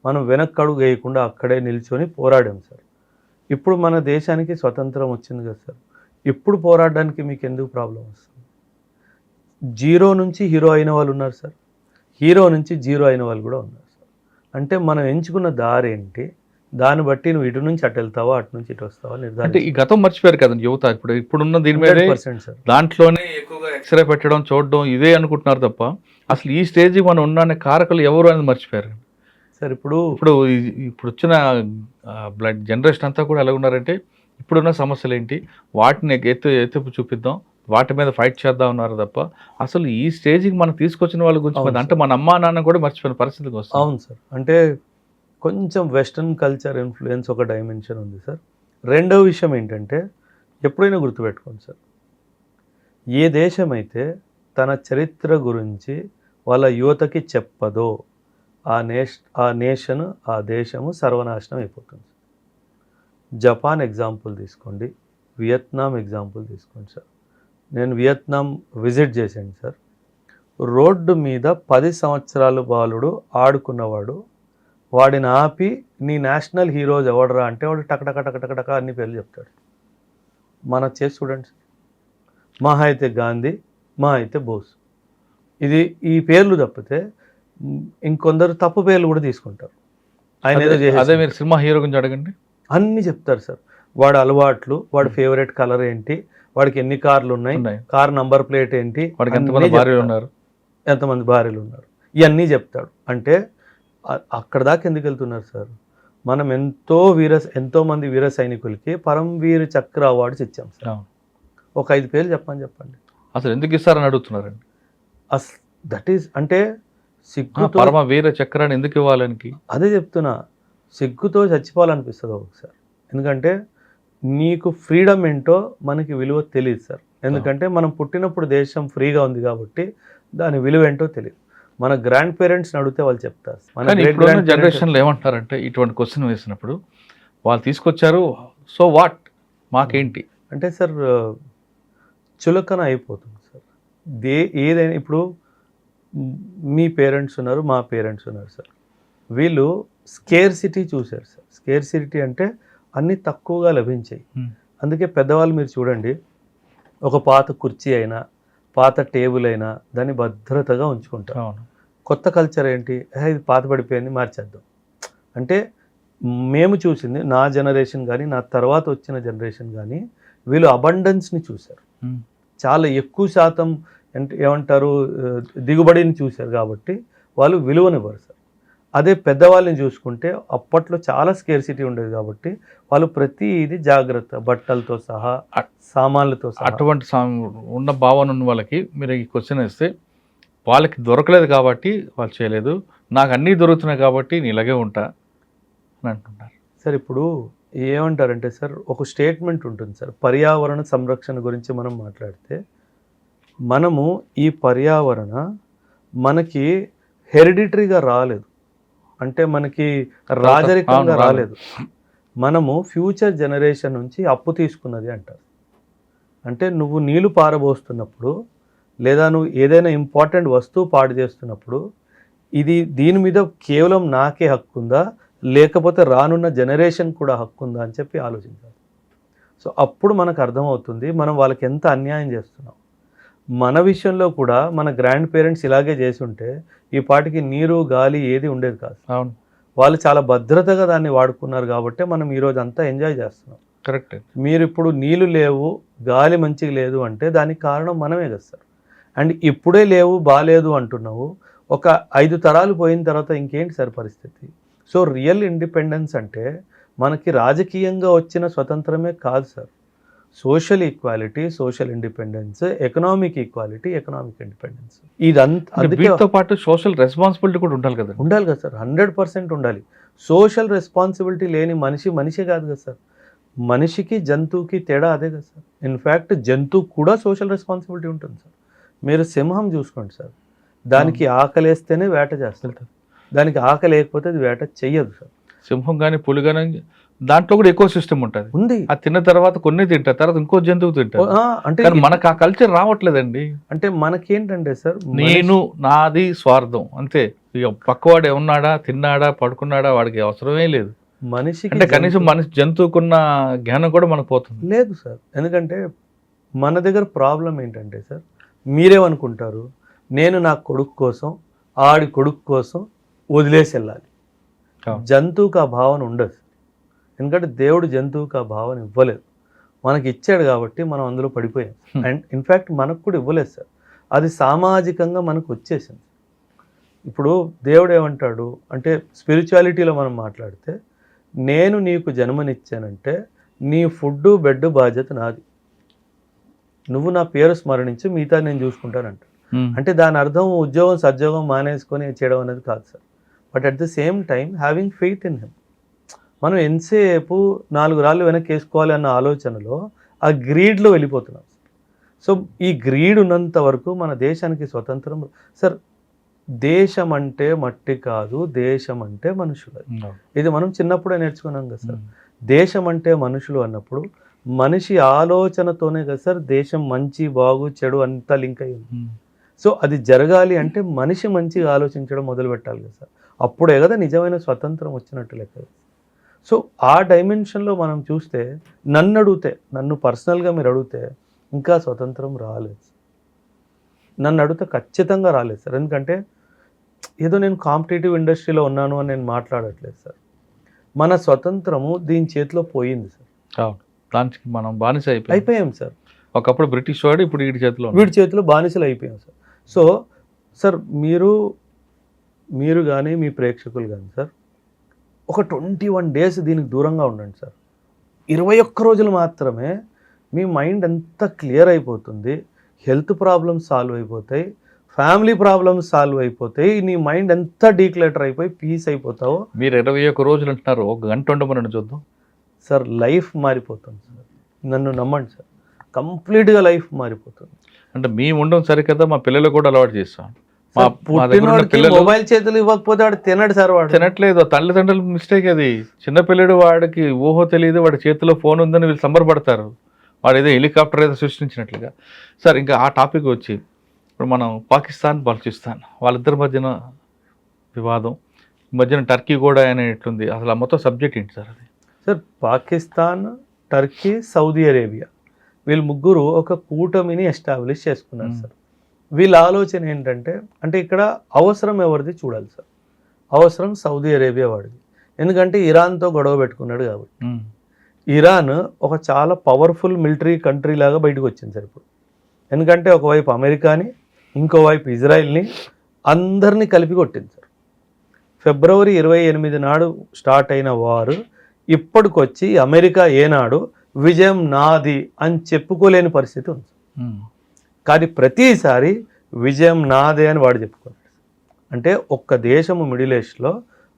మనం వెనక్కడుగు వేయకుండా అక్కడే నిల్చొని పోరాడాం సార్. ఇప్పుడు మన దేశానికి స్వతంత్రం వచ్చింది కదా సార్, ఇప్పుడు పోరాడడానికి మీకు ఎందుకు ప్రాబ్లం వస్తుంది? జీరో నుంచి హీరో అయిన వాళ్ళు ఉన్నారు సార్, హీరో నుంచి జీరో అయిన వాళ్ళు కూడా ఉన్నారు సార్. అంటే మనం ఎంచుకున్న దారి ఏంటి, దాన్ని బట్టి నువ్వు ఇటు నుంచి అటు వెళ్తావా, అటు నుంచి ఇటు వస్తావా నిర్ధారణ. అంటే ఈ గతం మర్చిపోయారు కదండి యువత. ఇప్పుడున్న దీని మీద 100% సార్. దాంట్లోనే ఎక్కువగా ఎక్స్రే పెట్టడం, చూడడం ఇదే అనుకుంటున్నారు తప్ప అసలు ఈ స్టేజ్ మనం ఉన్న కారకులు ఎవరు అనేది మర్చిపోయారు సార్. ఇప్పుడు వచ్చిన బ్లడ్ జనరేషన్ అంతా కూడా ఎలా ఉన్నారంటే ఇప్పుడున్న సమస్యలు ఏంటి, వాటిని ఎత్తుపు చూపిద్దాం, వాటి మీద ఫైట్ చేద్దాం ఉన్నారు తప్ప అసలు ఈ స్టేజ్కి మనం తీసుకొచ్చిన వాళ్ళ గురించి అంటే మన అమ్మా నాన్న కూడా మర్చిపోయిన పరిస్థితికి వస్తుంది. అవును సార్. అంటే కొంచెం వెస్ట్రన్ కల్చర్ ఇన్ఫ్లుయెన్స్ ఒక డైమెన్షన్ ఉంది సార్. రెండవ విషయం ఏంటంటే ఎప్పుడైనా గుర్తుపెట్టుకోండి సార్, ఏ దేశం అయితే తన చరిత్ర గురించి వాళ్ళ యువతకి చెప్పదో ఆ నేషన్ ఆ దేశము సర్వనాశనం అయిపోతుంది. జపాన్ ఎగ్జాంపుల్ తీసుకోండి, వియత్నాం ఎగ్జాంపుల్ తీసుకోండి సార్. నేను వియత్నాం విజిట్ చేశాను సార్. రోడ్డు మీద 10 సంవత్సరాల బాలుడు ఆడుకున్నవాడు, వాడిని ఆపి నీ నేషనల్ హీరోస్ ఎవడరా అంటే వాడు టకటక టకటక అన్ని పేర్లు చెప్తాడు. మన చేసి చూడండి సార్, మహా అయితే గాంధీ, మహా అయితే బోస్, ఇది ఈ పేర్లు తప్పితే ఇంకొందరు తప్పు పేర్లు కూడా తీసుకుంటారు. ఆయన ఏదో అదే మీరు సినిమా హీరో గురించి అడగండి, అన్నీ చెప్తారు సార్. వాడి అలవాట్లు, వాడి ఫేవరెట్ కలర్ ఏంటి, వాడికి ఎన్ని కార్లు ఉన్నాయి, కార్ నంబర్ ప్లేట్ ఏంటి, వాడికి ఎంతమంది భార్యలు ఉన్నారు, ఎంతమంది భార్యలు ఉన్నారు, ఇవన్నీ చెప్తాడు. అంటే అక్కడ దాకా ఎందుకు వెళ్తున్నారు సార్? మనం ఎంతోమంది వీర సైనికులకి పరమవీర చక్ర అవార్డ్స్ ఇచ్చాం సార్. ఒక 5 పేర్లు చెప్పండి. అసలు ఎందుకు ఇస్తారని అడుగుతున్నారండి. దట్ ఈస్ అంటే సిగ్గుతో పరమ వీర చక్రాన్ని ఎందుకు ఇవ్వాలని? అదే చెప్తున్నా, సిగ్గుతో చచ్చిపోవాలనిపిస్తుంది ఒకసారి. ఎందుకంటే నీకు ఫ్రీడమ్ ఏంటో మనకి విలువ తెలియదు సార్. ఎందుకంటే మనం పుట్టినప్పుడు దేశం ఫ్రీగా ఉంది కాబట్టి దాని విలువ ఏంటో తెలియదు. మన గ్రాండ్ పేరెంట్స్ని అడిగితే వాళ్ళు చెప్తారు. మన ఇప్పుడున్న జనరేషన్లో ఏమంటారంటే ఇటువంటి క్వశ్చన్ వేసినప్పుడు వాళ్ళు తీసుకొచ్చారు, సో వాట్, మాకేంటి అంటే సార్ చులకన అయిపోతుంది సార్. ఏదైనా ఇప్పుడు మీ పేరెంట్స్ ఉన్నారు, మా పేరెంట్స్ ఉన్నారు సార్. వీళ్ళు స్కేర్సిటీ చూశారు సార్. స్కేర్సిటీ అంటే అన్నీ తక్కువగా లభించాయి. అందుకే పెద్దవాళ్ళు మీరు చూడండి, ఒక పాత కుర్చీ అయినా పాత టేబుల్ అయినా దాన్ని భద్రతగా ఉంచుకుంటారు. కొత్త కల్చర్ ఏంటి, ఇది పాత పడిపోయింది మార్చేద్దాం అంటే. మేము చూసింది నా జనరేషన్ కానీ నా తర్వాత వచ్చిన జనరేషన్ కానీ వీళ్ళు అబండెన్స్ని చూశారు. చాలా ఎక్కువ శాతం ఏమంటారు దిగుబడిని చూశారు కాబట్టి వాళ్ళు విలువనివ్వరు సార్. అదే పెద్దవాళ్ళని చూసుకుంటే అప్పట్లో చాలా స్కేర్సిటీ ఉండేది కాబట్టి వాళ్ళు ప్రతిదీ జాగ్రత్త, బట్టలతో సహా సామాన్లతో సహా. అటువంటి ఉన్న భావన ఉన్న వాళ్ళకి మీరు ఈ క్వశ్చన్ వేస్తే వాళ్ళకి దొరకలేదు కాబట్టి వాళ్ళు చేయలేదు, నాకు అన్నీ దొరుకుతున్నాయి కాబట్టి నేను ఇలాగే ఉంటా అని అంటున్నారు సార్. ఇప్పుడు ఏమంటారంటే సార్, ఒక స్టేట్మెంట్ ఉంటుంది సార్, పర్యావరణ సంరక్షణ గురించి మనం మాట్లాడితే మనము ఈ పర్యావరణ మనకి హెరిడిటరీగా రాలేదు, అంటే మనకి రాజరికంగా రాలేదు, మనము ఫ్యూచర్ జనరేషన్ నుంచి అప్పు తీసుకున్నది అంటారు. అంటే నువ్వు నీళ్లు పారబోస్తున్నప్పుడు లేదా నువ్వు ఏదైనా ఇంపార్టెంట్ వస్తువు పాడు చేస్తున్నప్పుడు దీని మీద కేవలం నాకే హక్కు ఉందా లేకపోతే రానున్న జనరేషన్ కూడా హక్కు ఉందా అని చెప్పి ఆలోచించాలి. సో అప్పుడు మనకు అర్థమవుతుంది మనం వాళ్ళకి ఎంత అన్యాయం చేస్తున్నాం. మన విషయంలో కూడా మన గ్రాండ్ పేరెంట్స్ ఇలాగే చేసి ఉంటే ఈ పాటికి నీరు గాలి ఏది ఉండేది కాదు. అవును, వాళ్ళు చాలా భద్రతగా దాన్ని వాడుకున్నారు కాబట్టి మనం ఈరోజు అంతా ఎంజాయ్ చేస్తున్నాం. కరెక్ట్. మీరు ఇప్పుడు నీళ్ళు లేవు, గాలి మంచిగా లేదు అంటే దానికి కారణం మనమే కదా సార్. అండ్ ఇప్పుడే లేవు బాలేదు అంటున్నావు, ఒక 5 తరాలు పోయిన తర్వాత ఇంకేంటి సార్ పరిస్థితి? సో రియల్ ఇండిపెండెన్స్ అంటే మనకి రాజకీయంగా వచ్చిన స్వతంత్రమే కాదు sir. Social equality, social independence, economic equality, economic independence, ఇదంతా వీటితో పాటు సోషల్ రెస్పాన్సిబిలిటీ కూడా ఉండాలి కదా. ఉండాలి కదా సార్, 100% ఉండాలి. సోషల్ రెస్పాన్సిబిలిటీ లేని మనిషే కాదు కదా సార్. మనిషికి జంతువుకి తేడా అదే కదా సార్. ఇన్ఫ్యాక్ట్ జంతువు కూడా సోషల్ రెస్పాన్సిబిలిటీ ఉంటుంది సార్. మీరు సింహం చూసుకోండి సార్, దానికి ఆకలేస్తేనే వేట చేస్తుంటారు, దానికి ఆకలి లేకపోతే అది వేట చెయ్యదు సార్. సింహం కానీ పులి కానీ దాంట్లో కూడా ఎకో సిస్టమ్ ఉంటుంది ఉంది. అది తిన్న తర్వాత కొన్ని తింటారు, తర్వాత ఇంకో జంతువు తింటారు. అంటే మనకు ఆ కల్చర్ రావట్లేదండి. అంటే మనకేంటంటే సార్, నేను నాది స్వార్థం అంతే. ఇక పక్కవాడు ఏమన్నాడా, తిన్నాడా, పడుకున్నాడా వాడికి అవసరమే లేదు. మనిషికి అంటే కనీసం మనిషి జంతువుకున్న జ్ఞానం కూడా మనకు పోతుంది లేదు సార్. ఎందుకంటే మన దగ్గర ప్రాబ్లం ఏంటంటే సార్, మీరేమనుకుంటారు, నేను నా కొడుకు కోసం ఆడి కొడుకు కోసం వదిలేసి వెళ్ళాలి. జంతువుకి ఆ భావన ఉండదు. ఎందుకంటే దేవుడు జంతువుకి ఆ భావన ఇవ్వలేదు, మనకి ఇచ్చాడు కాబట్టి మనం అందులో పడిపోయాం. అండ్ ఇన్ఫ్యాక్ట్ మనకు కూడా ఇవ్వలేదు సార్, అది సామాజికంగా మనకు వచ్చేసింది. ఇప్పుడు దేవుడు ఏమంటాడు అంటే, స్పిరిచువాలిటీలో మనం మాట్లాడితే, నేను నీకు జన్మనిచ్చానంటే నీ ఫుడ్ బెడ్ బాధ్యత నాది, నువ్వు నా పేరు స్మరణించి మిగతా నేను చూసుకుంటానంట. అంటే దాని అర్థం ఉద్యోగం సద్యోగం మానేసుకొని చేయడం అనేది కాదు sir. But at the same time having faith in him. మనం ఎంతసేపు 4 రాళ్ళు వెనక్కి వేసుకోవాలి అన్న ఆలోచనలో ఆ గ్రీడ్లో వెళ్ళిపోతున్నాం. సో ఈ గ్రీడ్ ఉన్నంత వరకు మన దేశానికి స్వతంత్రం సార్. దేశం అంటే మట్టి కాదు, దేశం అంటే మనుషులు. ఇది మనం చిన్నప్పుడే నేర్చుకున్నాం కదా సార్. దేశం అంటే మనుషులు అన్నప్పుడు మనిషి ఆలోచనతోనే కదా సార్ దేశం మంచి బాగు చెడు అంతా లింక్ అయి ఉంది. సో అది జరగాలి అంటే మనిషి మంచిగా ఆలోచించడం మొదలు పెట్టాలి కదా సార్. అప్పుడే కదా నిజమైన స్వతంత్రం వచ్చినట్టు లెక్క. సో ఆ డైమెన్షన్లో మనం చూస్తే నన్ను పర్సనల్గా మీరు అడిగితే ఇంకా స్వతంత్రం రాలేదు. నన్ను అడిగితే ఖచ్చితంగా రాలేదు సార్. ఎందుకంటే ఏదో నేను కాంపిటేటివ్ ఇండస్ట్రీలో ఉన్నాను అని నేను మాట్లాడట్లేదు సార్. మన స్వతంత్రము దీని చేతిలో పోయింది సార్. దానికి మనం బానిస అయిపోయాం సార్. ఒకప్పుడు బ్రిటిష్ వాడు, ఇప్పుడు వీడి చేతిలో బానిసలు అయిపోయాం సార్. సో సార్ మీరు కానీ మీ ప్రేక్షకులు కానీ సార్ ఒక 21 days దీనికి దూరంగా ఉండండి సార్. 21 రోజులు మాత్రమే మీ మైండ్ ఎంత క్లియర్ అయిపోతుంది, హెల్త్ ప్రాబ్లమ్స్ సాల్వ్ అయిపోతాయి, ఫ్యామిలీ ప్రాబ్లమ్స్ సాల్వ్ అయిపోతాయి, నీ మైండ్ ఎంత డీక్లటర్ అయిపోయి పీస్ అయిపోతావో. మీరు 21 రోజులు అంటున్నారు, 1 గంట ఉండమని చూద్దాం సార్. లైఫ్ మారిపోతుంది సార్, నన్ను నమ్మండి సార్, కంప్లీట్గా లైఫ్ మారిపోతుంది. అంటే మేము ఉండడం సరికదా, మా పిల్లలు కూడా అలవాటు చేస్తాం. మా పుట్టినోడికి మొబైల్ చేతులు ఇవ్వకపోతే వాడు తినడు సార్. వాడు తినట్లేదు, తల్లిదండ్రుల మిస్టేక్ అది. చిన్నపిల్లడు వాడికి ఊహో తెలియదు, వాడి చేతిలో ఫోన్ ఉందని వీళ్ళు సంబరపడతారు, వాడు ఏదో హెలికాప్టర్ ఏదో సృష్టించినట్లుగా. సార్ ఇంకా ఆ టాపిక్ వచ్చి ఇప్పుడు మనం పాకిస్తాన్ బలూచిస్తాన్ వాళ్ళిద్దరి మధ్యన వివాదం, ఈ మధ్యన టర్కీ కూడా అనేట్లుంది. అసలు ఆ మొత్తం సబ్జెక్ట్ ఏంటి సార్ అది? Sir Pakistan, Turkey, Saudi Arabia వీళ్ళు ముగ్గురు ఒక కూటమిని ఎస్టాబ్లిష్ చేసుకున్నారు సార్. వీళ్ళ ఆలోచన ఏంటంటే, అంటే ఇక్కడ అవసరం ఎవరిది చూడాలి సార్. అవసరం సౌదీ అరేబియా వాడిది, ఎందుకంటే ఇరాన్తో గొడవ పెట్టుకున్నాడు కాబట్టి. ఇరాన్ ఒక చాలా పవర్ఫుల్ మిలిటరీ కంట్రీ లాగా బయటకు వచ్చింది సార్ ఇప్పుడు. ఎందుకంటే ఒకవైపు అమెరికాని, ఇంకోవైపు ఇజ్రాయిల్ని అందరినీ కలిపి కొట్టింది సార్. ఫిబ్రవరి 28 నాడు స్టార్ట్ అయిన వారు ఇప్పటికొచ్చి అమెరికా ఏనాడు విజయం నాది అని చెప్పుకోలేని పరిస్థితి ఉంది. కానీ ప్రతిసారి విజయం నాదే అని వాడు చెప్పుకున్నాడు. అంటే ఒక్క దేశము మిడిల్ ఈస్ట్లో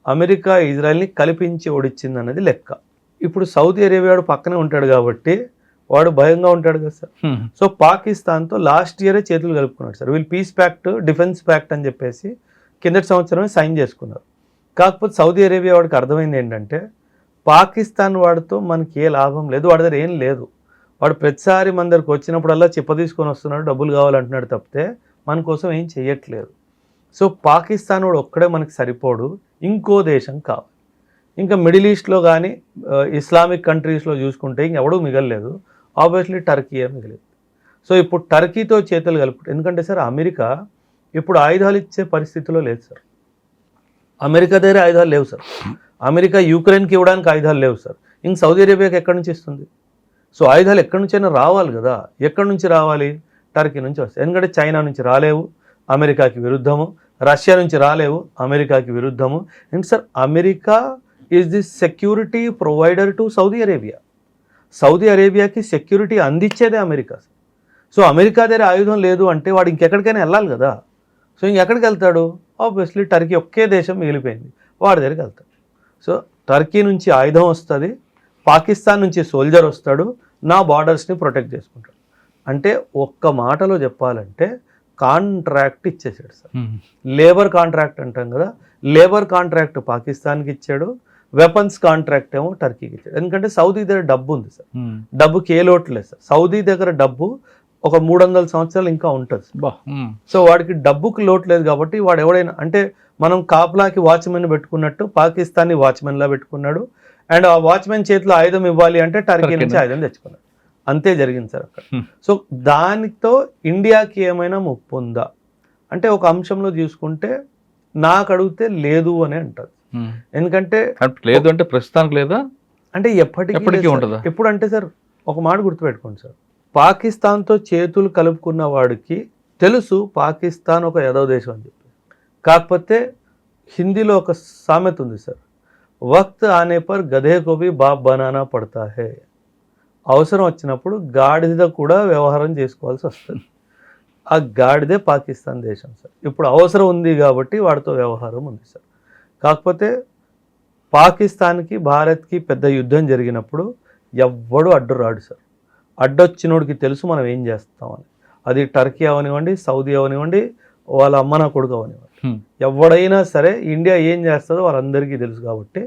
అమెరికా ఇజ్రాయెల్ని కల్పించి ఓడిచ్చింది అన్నది లెక్క. ఇప్పుడు సౌదీ అరేబియా వాడు పక్కనే ఉంటాడు కాబట్టి వాడు భయంగా ఉంటాడు కదా సార్. సో పాకిస్తాన్తో లాస్ట్ ఇయరే చేతులు కలుపుకున్నాడు సార్. వీళ్ళు పీస్ ప్యాక్ట్, డిఫెన్స్ ప్యాక్ట్ అని చెప్పేసి కిందటి సంవత్సరమే సైన్ చేసుకున్నారు. కాకపోతే సౌదీ అరేబియా వాడికి అర్థమైంది ఏంటంటే, పాకిస్తాన్ వాడితో మనకి ఏ లాభం లేదు, వాడి దగ్గర ఏం లేదు. వాడు ప్రతిసారి మన దగ్గరకు వచ్చినప్పుడల్లా చెప్ప తీసుకొని వస్తున్నాడు, డబ్బులు కావాలంటున్నాడు తప్పితే మన కోసం ఏం చెయ్యట్లేదు. సో పాకిస్తాన్ వాడు ఒక్కడే మనకి సరిపోడు, ఇంకో దేశం కావాలి. ఇంకా మిడిల్ ఈస్ట్లో కానీ ఇస్లామిక్ కంట్రీస్లో చూసుకుంటే ఇంకెవడూ మిగలలేదు. ఆబ్వియస్లీ టర్కీయే మిగిలేదు. సో ఇప్పుడు టర్కీతో చేతులు కలుపుకుంటారు. ఎందుకంటే సార్ అమెరికా ఇప్పుడు ఆయుధాలు ఇచ్చే పరిస్థితిలో లేదు సార్. అమెరికా దగ్గర ఆయుధాలు లేవు సార్. అమెరికా యూక్రెయిన్కి ఇవ్వడానికి ఆయుధాలు లేవు సార్. ఇంక సౌదీ అరేబియాకి ఎక్కడి నుంచి ఇస్తుంది? సో ఆయుధాలు ఎక్కడి నుంచైనా రావాలి కదా. ఎక్కడి నుంచి రావాలి? టర్కీ నుంచి వస్తాయి. ఎందుకంటే చైనా నుంచి రాలేవు, అమెరికాకి విరుద్ధము. రష్యా నుంచి రాలేవు, అమెరికాకి విరుద్ధము. And sir America is the security provider to Saudi Arabia. Saudi అరేబియాకి సెక్యూరిటీ అందించేదే అమెరికా. సో అమెరికా దగ్గర ఆయుధం లేదు అంటే వాడు ఇంకెక్కడికైనా వెళ్ళాలి కదా. సో ఇంకెక్కడికి వెళ్తాడు? ఆబ్వియస్లీ టర్కీ ఒకే దేశం మిగిలిపోయింది, వాడి దగ్గరికి వెళ్తాడు. సో టర్కీ నుంచి ఆయుధం వస్తుంది, పాకిస్తాన్ నుంచి సోల్జర్ వస్తాడు, నా బార్డర్స్ని ప్రొటెక్ట్ చేసుకుంటాడు. అంటే ఒక్క మాటలో చెప్పాలంటే కాంట్రాక్ట్ ఇచ్చేసాడు సార్. లేబర్ కాంట్రాక్ట్ అంటాం కదా, లేబర్ కాంట్రాక్ట్ పాకిస్తాన్కి ఇచ్చాడు, వెపన్స్ కాంట్రాక్ట్ ఏమో టర్కీకి ఇచ్చాడు. ఎందుకంటే సౌదీ దగ్గర డబ్బు ఉంది సార్, డబ్బుకి ఏ లోటు లేదు సార్. సౌదీ దగ్గర డబ్బు ఒక 300 సంవత్సరాలు ఇంకా ఉంటుంది. సో వాడికి డబ్బుకి లోటు లేదు కాబట్టి వాడు ఎవడైనా, అంటే మనం కాపలాకి వాచ్మెన్ పెట్టుకున్నట్టు పాకిస్తాన్ని వాచ్మెన్లా పెట్టుకున్నాడు. అండ్ ఆ వాచ్మెన్ చేతిలో ఆయుధం ఇవ్వాలి అంటే టర్కీ నుంచి ఆయుధం తెచ్చుకున్నాడు. అంతే జరిగింది సార్ అక్కడ. సో దానితో ఇండియాకి ఏమైనా ముప్పు ఉందా అంటే ఒక అంశంలో చూసుకుంటే నాకు అడిగితే లేదు అని అంటారు. ఎందుకంటే లేదు అంటే ప్రస్తుతానికి లేదా అంటే ఎప్పటికీ ఉంటుందా? ఎప్పుడు అంటే సార్ ఒక మాట గుర్తుపెట్టుకోండి సార్, పాకిస్తాన్తో చేతులు కలుపుకున్న వాడికి తెలుసు పాకిస్తాన్ ఒక యాదవ్ దేశం అని చెప్పి. కాకపోతే హిందీలో ఒక సామెత ఉంది సార్, వక్త్ ఆనే పర్ గధే కో భీ బాప్ బనానా పడతా హే. అవసరం వచ్చినప్పుడు గాడిద కూడా వ్యవహారం చేసుకోవాల్సి వస్తుంది. ఆ గాడిదే పాకిస్తాన్ దేశం సార్. ఇప్పుడు అవసరం ఉంది కాబట్టి వాడితో వ్యవహారం ఉంది సార్. కాకపోతే పాకిస్తాన్కి భారత్కి పెద్ద యుద్ధం జరిగినప్పుడు ఎవ్వడు అడ్డు రాడు సార్. అడ్డొచ్చినోడికి తెలుసు మనం ఏం చేస్తామని. అది టర్కీ అవనివ్వండి, సౌదీ అవనివ్వండి, వాళ్ళ అమ్మ నా కొడుకు అవనివ్వండి, ఎవడైనా సరే ఇండియా ఏం చేస్తుందో వాళ్ళందరికీ తెలుసు. కాబట్టి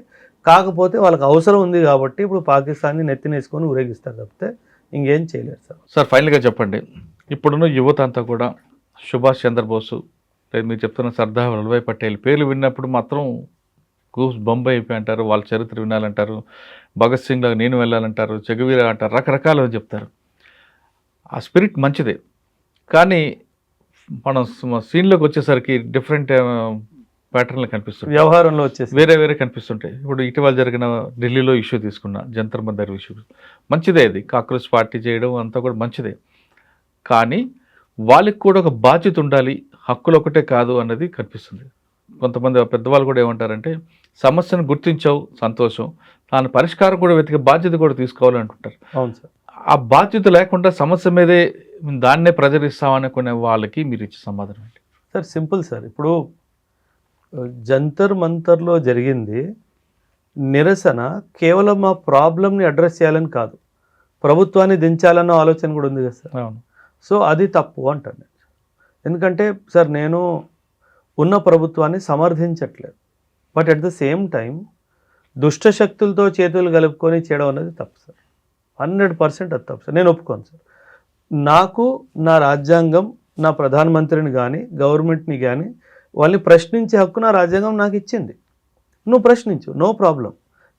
కాకపోతే వాళ్ళకి అవసరం ఉంది కాబట్టి ఇప్పుడు పాకిస్తాన్ని నెత్తినేసుకొని ఊరేగిస్తారు తప్పితే ఇంకేం చేయలేరు సార్. సార్ ఫైనల్గా చెప్పండి, ఇప్పుడున్న యువత అంతా కూడా సుభాష్ చంద్రబోసు, మీరు చెప్తున్న సర్దార్ వల్లభాయ్ పటేల్ పేర్లు విన్నప్పుడు మాత్రం గూస్ బంబై అయిపోయి అంటారు, వాళ్ళ చరిత్ర వినాలంటారు, భగత్ సింగ్ లాగా నేను వెళ్ళాలంటారు, చెగువీర అంటారు, రకరకాలు చెప్తారు. ఆ స్పిరిట్ మంచిదే, కానీ మనం సీన్లోకి వచ్చేసరికి డిఫరెంట్ ప్యాటర్న్లు కనిపిస్తుంది, వ్యవహారంలో వచ్చేసి వేరే కనిపిస్తుంటాయి. ఇప్పుడు ఇటీవల జరిగిన ఢిల్లీలో ఇష్యూ తీసుకున్న జంతర్ మంతర్ ఇష్యూ మంచిదే, అది కాక్రోచ్ పార్టీ చేయడం అంతా కూడా మంచిదే. కానీ వాళ్ళకి కూడా ఒక బాధ్యత ఉండాలి, హక్కులు ఒకటే కాదు అన్నది కనిపిస్తుంది. కొంతమంది పెద్దవాళ్ళు కూడా ఏమంటారంటే, సమస్యను గుర్తించావు సంతోషం, దాని పరిష్కారం కూడా వెతికే బాధ్యత కూడా తీసుకోవాలి అంటుంటారు. అవును సార్. ఆ బాధ్యత లేకుండా సమస్య మీదే దాన్నే ప్రజరిస్తామనుకునే వాళ్ళకి మీరు ఇచ్చే సమాధానం ఏంటి? Sir simple sir. ఇప్పుడు జంతర్ మంతర్లో జరిగింది నిరసన కేవలం ఆ ప్రాబ్లమ్ని అడ్రస్ చేయాలని కాదు, ప్రభుత్వాన్ని దించాలన్న ఆలోచన కూడా ఉంది కదా సార్. అవును. సో అది తప్పు అంటాను నేను. ఎందుకంటే సార్ నేను ఉన్న ప్రభుత్వాన్ని సమర్థించట్లేదు, but at the same time దుష్ట శక్తులతో చేతులు కలుపుకొని చేయడం అనేది తప్పు సార్. 100% అది తప్పు సార్, నేను ఒప్పుకోను సార్. నాకు నా రాజ్యాంగం, నా ప్రధానమంత్రిని కానీ గవర్నమెంట్ని కానీ వాళ్ళని ప్రశ్నించే హక్కు నా రాజ్యాంగం నాకు ఇచ్చింది. నువ్వు ప్రశ్నించు, నో ప్రాబ్లం.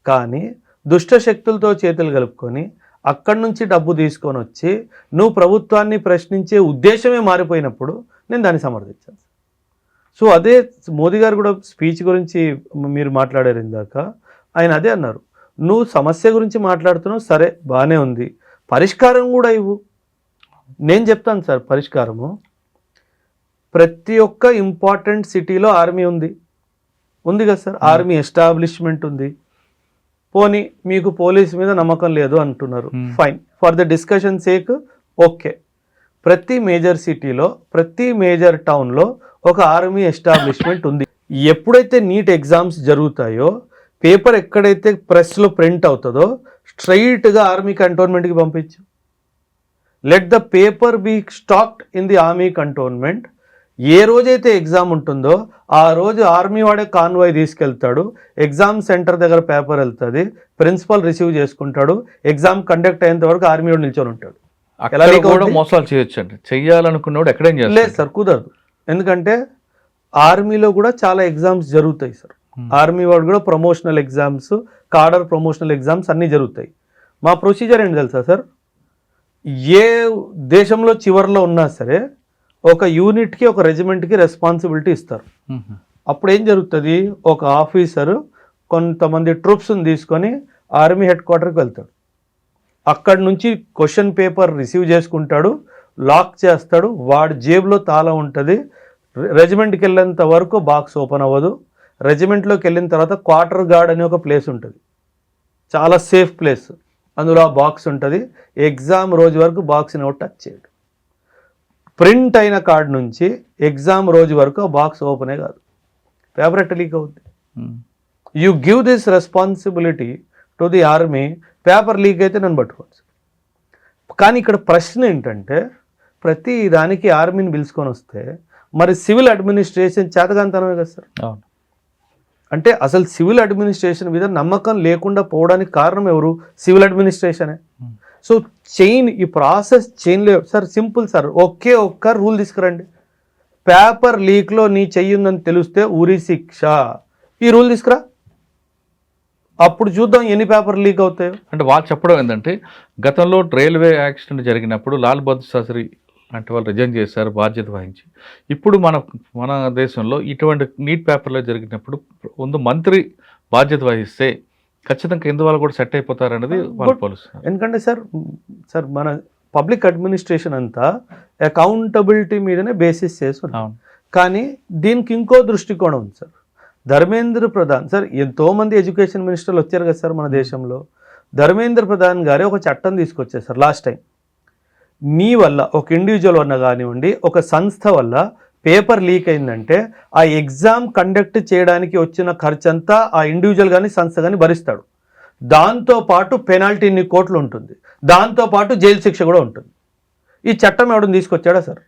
కానీ దుష్ట శక్తులతో చేతులు కలుపుకొని అక్కడి నుంచి డబ్బు తీసుకొని వచ్చి నువ్వు ప్రభుత్వాన్ని ప్రశ్నించే ఉద్దేశమే మారిపోయినప్పుడు నేను దాన్ని సమర్థించాను. సో అదే మోదీ గారు కూడా స్పీచ్ గురించి మీరు మాట్లాడారు ఇందాక, ఆయన అదే అన్నారు, నువ్వు సమస్య గురించి మాట్లాడుతున్నావు సరే బాగానే ఉంది, పరిష్కారం కూడా ఇవ్వు. నేను చెప్తాను సార్ పరిష్కారము. ప్రతి ఒక్క ఇంపార్టెంట్ సిటీలో ఆర్మీ ఉంది కదా సార్, ఆర్మీ ఎస్టాబ్లిష్మెంట్ ఉంది. పోనీ మీకు పోలీస్ మీద నమ్మకం లేదు అంటున్నారు, fine, for the discussion sake okay. ప్రతి మేజర్ సిటీలో, ప్రతి మేజర్ టౌన్లో ఒక ఆర్మీ ఎస్టాబ్లిష్మెంట్ ఉంది. ఎప్పుడైతే నీట్ ఎగ్జామ్స్ జరుగుతాయో పేపర్ ఎక్కడైతే ప్రెస్లో ప్రింట్ అవుతుందో స్ట్రైట్గా ఆర్మీ కంటోన్మెంట్కి పంపించు. Let the paper be stacked in the army cantonment. ఏ రోజైతే ఎగ్జామ్ ఉంటుందో ఆ రోజు ఆర్మీ వాడే కాన్వాయ్ తీసుకెళ్తాడు, ఎగ్జామ్ సెంటర్ దగ్గర పేపర్ వెళ్తుంది, ప్రిన్సిపల్ రిసీవ్ చేసుకుంటాడు, ఎగ్జామ్ కండక్ట్ అయ్యేంత వరకు ఆర్మీ వాడు నిల్చొని ఉంటాడు. మోసాలు చేయొచ్చండి, చెయ్యాలనుకున్నవాడు ఎక్కడేం చేయాలి? లేదు సార్, కుదరదు. ఎందుకంటే ఆర్మీలో కూడా చాలా ఎగ్జామ్స్ జరుగుతాయి సార్. ఆర్మీ వాడు కూడా promotional exams, cadre promotional exams అన్నీ జరుగుతాయి. మా ప్రొసీజర్ ఏంటి తెలుసా సార్, ఏ దేశంలో చివరిలో ఉన్నా సరే ఒక యూనిట్కి, ఒక రెజిమెంట్కి రెస్పాన్సిబిలిటీ ఇస్తారు. అప్పుడు ఏం జరుగుతుంది, ఒక ఆఫీసరు కొంతమంది ట్రూప్స్ని తీసుకొని ఆర్మీ హెడ్ క్వార్టర్కి వెళ్తాడు. అక్కడి నుంచి క్వశ్చన్ పేపర్ రిసీవ్ చేసుకుంటాడు, లాక్ చేస్తాడు, వాడి జేబులో తాళం ఉంటుంది. రెజిమెంట్కి వెళ్ళేంత వరకు బాక్స్ ఓపెన్ అవ్వదు. రెజిమెంట్లోకి వెళ్ళిన తర్వాత క్వార్టర్ గార్డ్ అనే ఒక ప్లేస్ ఉంటుంది, చాలా సేఫ్ ప్లేస్, అందులో ఆ బాక్స్ ఉంటుంది. ఎగ్జామ్ రోజు వరకు బాక్స్ని ఎవరు టచ్ చేయడు. ప్రింట్ అయిన కార్డు నుంచి ఎగ్జామ్ రోజు వరకు ఆ బాక్స్ ఓపెనే కాదు. పేపర్ ఎట్ట లీక్ అవుతుంది? You give this responsibility to the army. Paper leak అయితే నన్ను పట్టుకోవచ్చు. కానీ ఇక్కడ ప్రశ్న ఏంటంటే, ప్రతి దానికి ఆర్మీని పిలుచుకొని వస్తే మరి సివిల్ అడ్మినిస్ట్రేషన్ చేతగాంతనమే కదా సార్. అవును. అంటే అసలు సివిల్ అడ్మినిస్ట్రేషన్ మీద నమ్మకం లేకుండా పోవడానికి కారణం ఎవరు? సివిల్ అడ్మినిస్ట్రేషనే. సో చైన్, ఈ ప్రాసెస్ చైన్లో సార్ సింపుల్ సార్, ఒకే ఒక్క రూల్ తీసుకురండి. పేపర్ లీక్లో నీ చెయ్యిందని తెలిస్తే ఉరి శిక్ష. ఈ రూల్ తీసుకురా, అప్పుడు చూద్దాం ఎన్ని పేపర్ లీక్ అవుతాయో. అంటే వాళ్ళు చెప్పడం ఏంటంటే, గతంలో రైల్వే యాక్సిడెంట్ జరిగినప్పుడు లాల్ బహదూర్ శాస్త్రి అంటే వాళ్ళు రిజైన్ చేశారు బాధ్యత వహించి. ఇప్పుడు మన దేశంలో ఇటువంటి నీట్ పేపర్లో జరిగినప్పుడు ముందు మంత్రి బాధ్యత వహిస్తే ఖచ్చితంగా కింద వాళ్ళు కూడా సెట్ అయిపోతారనేది వాళ్ళు పోలుస్తున్నారు. ఎందుకంటే సార్ మన పబ్లిక్ అడ్మినిస్ట్రేషన్ అంతా అకౌంటబిలిటీ మీదనే బేసిస్ చేస్తుంది. కానీ దీనికి ఇంకో దృష్టికోణం ఉంది సార్. ధర్మేంద్ర ప్రధాన్ సార్, ఎంతోమంది ఎడ్యుకేషన్ మినిస్టర్లు వచ్చారు కదా సార్ మన దేశంలో. ధర్మేంద్ర ప్రధాన్ గారే ఒక చట్టం తీసుకొచ్చారు సార్ లాస్ట్ టైం. నీ వల్ల, ఒక ఇండివిజువల్ వల్ల కానివ్వండి, ఒక సంస్థ వల్ల పేపర్ లీక్ అయిందంటే ఆ ఎగ్జామ్ కండక్ట్ చేయడానికి వచ్చిన ఖర్చంతా ఆ ఇండివిజువల్ కానీ సంస్థ కానీ భరిస్తాడు. దాంతోపాటు పెనాల్టీ ఇన్ని కోట్లు ఉంటుంది, దాంతోపాటు జైలు శిక్ష కూడా ఉంటుంది. ఈ చట్టం ఎవడని తీసుకొచ్చాడా సార్?